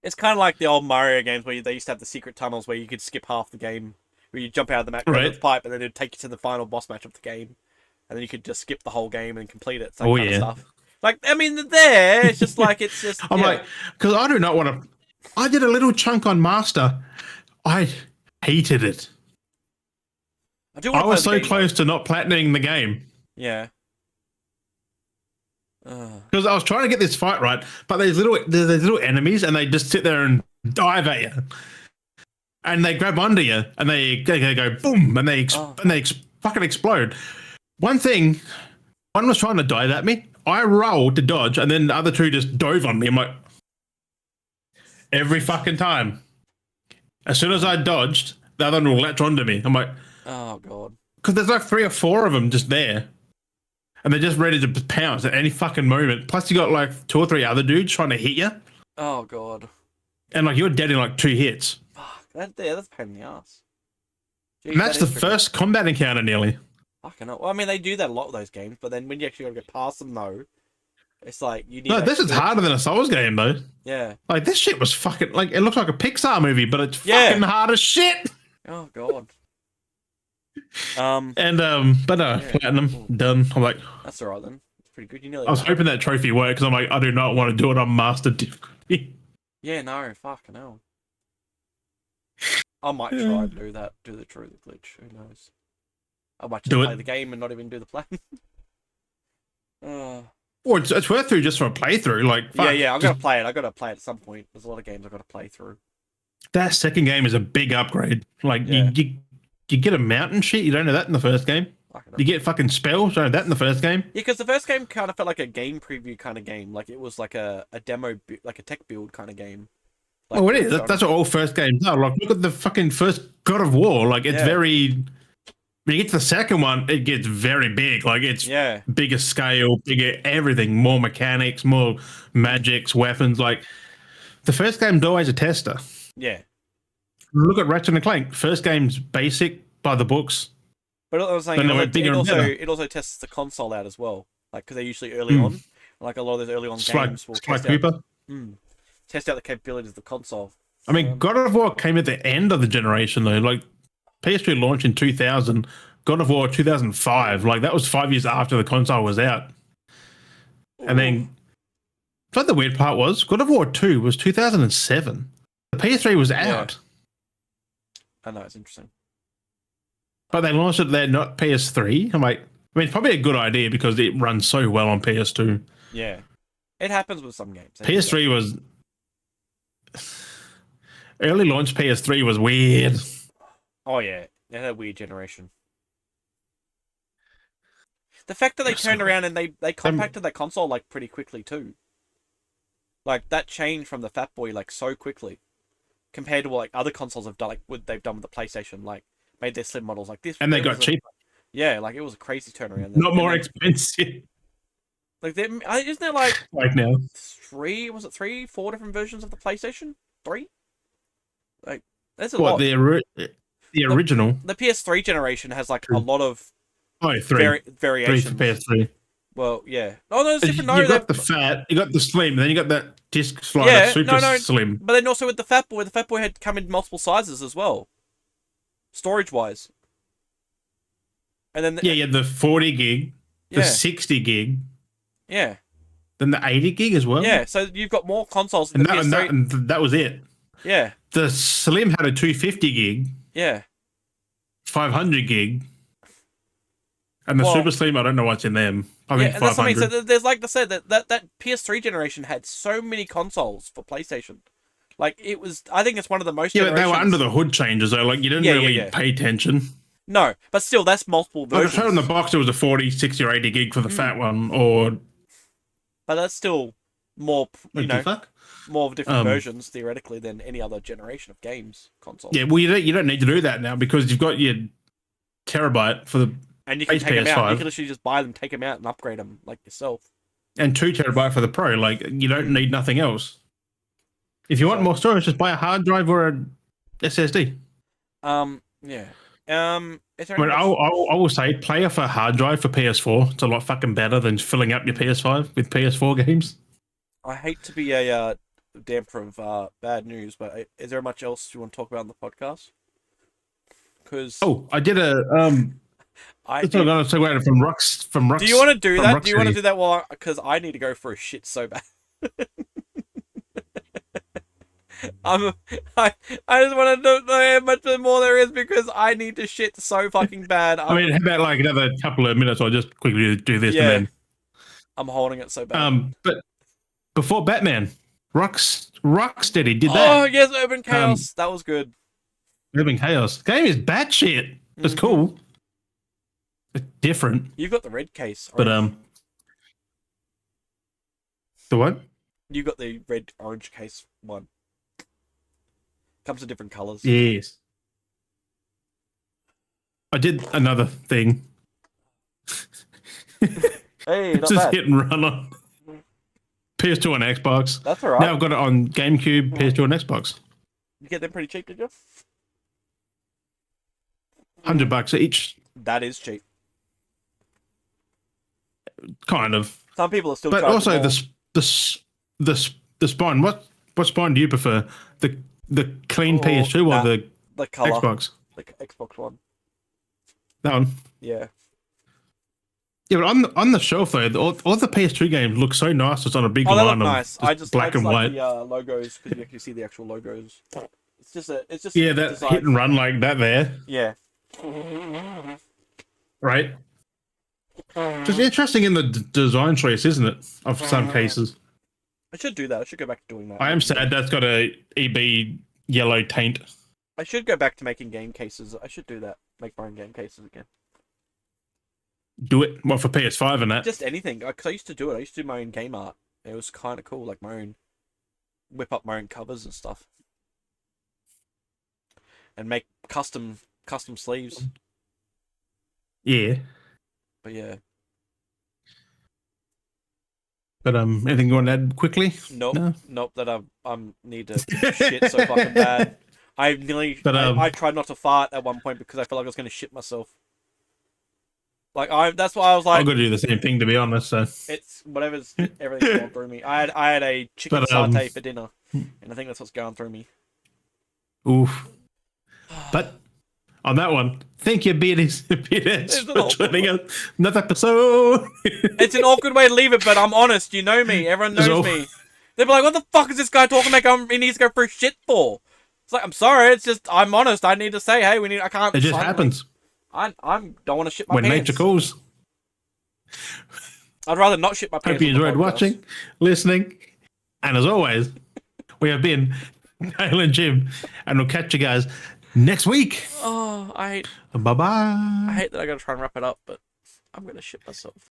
It's kind of like the old Mario games where they used to have the secret tunnels where you could skip half the game, where you jump out of the map, go to the pipe, and then it'd take you to the final boss match of the game, and then you could just skip the whole game and complete it. That kind of stuff. Like, I mean, it's just like it's just. I'm like, because I do not want to. I did a little chunk on Master. I hated it. I was so close to not platinuming the game. Yeah. Because I was trying to get this fight right, but there's little enemies, and they just sit there and dive at you, and they grab onto you, and they go boom, and they fucking explode. One was trying to dive at me. I rolled to dodge, and then the other 2 just dove on me. I'm like, every fucking time. As soon as I dodged, the other one will latch onto me. I'm like, oh god, because there's like 3 or 4 of them just there. And they're just ready to pounce at any fucking moment. Plus, you got like 2 or 3 other dudes trying to hit you. Oh god. And like you're dead in like 2 hits. Fuck, that's a pain in the ass. Jeez, and that's the first combat encounter nearly. Fucking hell. Well, I mean, they do that a lot with those games, but then when you actually got to get past them, though, it's like you need. No, this is harder than a Souls game, though. Yeah. Like this shit was fucking like it looks like a Pixar movie, but it's fucking hard as shit. Oh god. Platinum done. I'm like, that's alright then. It's pretty good. You nearly. I was hoping that trophy worked because I'm like, I do not want to do it on master difficulty. Yeah, no, fucking hell. I might try and do that. Do the true glitch. Who knows? I might just play the game and not even do the plan. Well, it's worth through just for a playthrough. Like, fuck, yeah, I've got to play it. I've got to play it at some point. There's a lot of games I've got to play through. That second game is a big upgrade. Like, you get a mountain shit. You don't know that in the first game. You get fucking spells. You don't know that in the first game. Yeah, because the first game kind of felt like a game preview kind of game. Like, it was like a demo, like a tech build kind of game. Like, it is. That's what all first games are. Like, look at the fucking first God of War. Like, it's very... When you get to the second one, it gets very big. Like, it's bigger scale, bigger everything. More mechanics, more magics, weapons. Like, the first game's always a tester. Yeah. Look at Ratchet and Clank. First game's basic, by the books. But I was saying, it also tests the console out as well. Like, because they're usually early on. Like, a lot of those early on games will test out the capabilities of the console. I mean, God of War came at the end of the generation, though. Like, PS3 launched in 2000, God of War 2005. Like, that was 5 years after the console was out. And then, but the weird part was, God of War 2 was 2007. The PS3 was out. I know, it's interesting. But they launched it there, not PS3. I'm like, I mean, it's probably a good idea because it runs so well on PS2. Yeah. It happens with some games. PS3 was... Early launch PS3 was weird. Oh, yeah. It had a weird generation. The fact that they turned around and they compacted that console like pretty quickly too. Like that changed from the Fat Boy like so quickly, compared to what like other consoles have done. Like what they've done with the PlayStation, like made their slim models like this, and they got cheaper. Yeah, like it was a crazy turnaround. Not more expensive. Like isn't there like now 3? Was it 3, 4 different versions of the PlayStation 3? Like there's a lot. The original. The PS3 generation has like a lot of three variations. 3 for PS3. Well, yeah. Oh, no, there's different. No, you got the fat, you got the slim, and then you got that disc slider, super slim. But then also with the Fat Boy had come in multiple sizes as well, storage wise. And then the 40 gig, the 60 gig, then the 80 gig as well. Yeah, so you've got more consoles than the PS3. And that was it. Yeah. The slim had a 250 gig. Yeah. 500 gig. And the super slim, I don't know what's in them. I think 500. That's what I mean. So there's like I said, that PS3 generation had so many consoles for PlayStation. Like it was, I think it's one of the most. Yeah, but they were under the hood changes though. Like you didn't really pay attention. No, but still, that's multiple versions. Like I showed on the box, it was a 40, 60, or 80 gig for the fat one, But that's still more, more of different versions theoretically than any other generation of games console. Yeah, well, you don't need to do that now because you've got your terabyte for the. And you can take them out. You can literally just buy them, take them out, and upgrade them like yourself. And 2 terabyte for the Pro. Like you don't need nothing else. If you want more storage, just buy a hard drive or a SSD. Yeah. Is there I will say, play off a hard drive for PS4. It's a lot fucking better than filling up your PS5 with PS4 games. I hate to be a damper of bad news, but is there much else you want to talk about on the podcast? Because I did a I'm going to segue from Rux. Do you want to do that? Do you want to do that? Because I need to go for a shit so bad. I just want to know how much more there is because I need to shit so fucking bad. I mean, how about like another couple of minutes? I'll just quickly do this and then. I'm holding it so bad. But before Batman, Rocksteady did that. Oh yes, Urban Chaos. That was good. Urban Chaos. The game is batshit. It's cool. It's different. You've got the red case. But the what? You got the red orange case one. Comes in different colours. Yes. I did another thing. Hey, not just bad. hit and run on PS2 and Xbox. That's alright. Now I've got it on GameCube, PS2 and Xbox. You get them pretty cheap, did you? $100 each. That is cheap. Kind of. Some people are still. But also the spine. What spine do you prefer? The clean PS2 or the color, Xbox? The Xbox One. That one. Yeah. Yeah, but on the shelf though, all the PS2 games look so nice. It's on a big line. They look nice. I just black and like white. The logos because you actually see the actual logos. It's just that design. Hit and run like that there. Yeah. Right. Just interesting in the design choice, isn't it? Of some cases. I should do that. I should go back to doing that. I am sad that's got a EB yellow taint. I should go back to making game cases. I should do that. Make my own game cases again. Do it. What, for PS5 and that? Just anything. Because I used to do it. I used to do my own game art. It was kind of cool. Like my own... Whip up my own covers and stuff. And make custom sleeves. Yeah. But yeah. But anything you want to add quickly? Nope. No? Nope. That I need to shit so fucking bad. I nearly. But I tried not to fart at one point because I felt like I was going to shit myself. Like that's why I was like. I'm going to do the same thing, to be honest. So it's whatever's everything's going through me. I had a chicken satay for dinner, and I think that's what's going through me. Oof. But on that one, thank you, Beardy, for joining another episode. It's an awkward way to leave it, but I'm honest. You know me. Everyone knows me. They'll be like, "What the fuck is this guy talking about? He needs to go for shit for?" It's like, I'm sorry. It's just I'm honest. I need to say, hey, I can't. It just happens. I don't want to shit my when pants. When nature calls. I'd rather not shit my pants. Hope you enjoyed watching, listening, and as always, we have been Kyle and Jim, and we'll catch you guys next week. Oh, I hate. Bye-bye. I hate that I gotta try and wrap it up, but I'm gonna shit myself.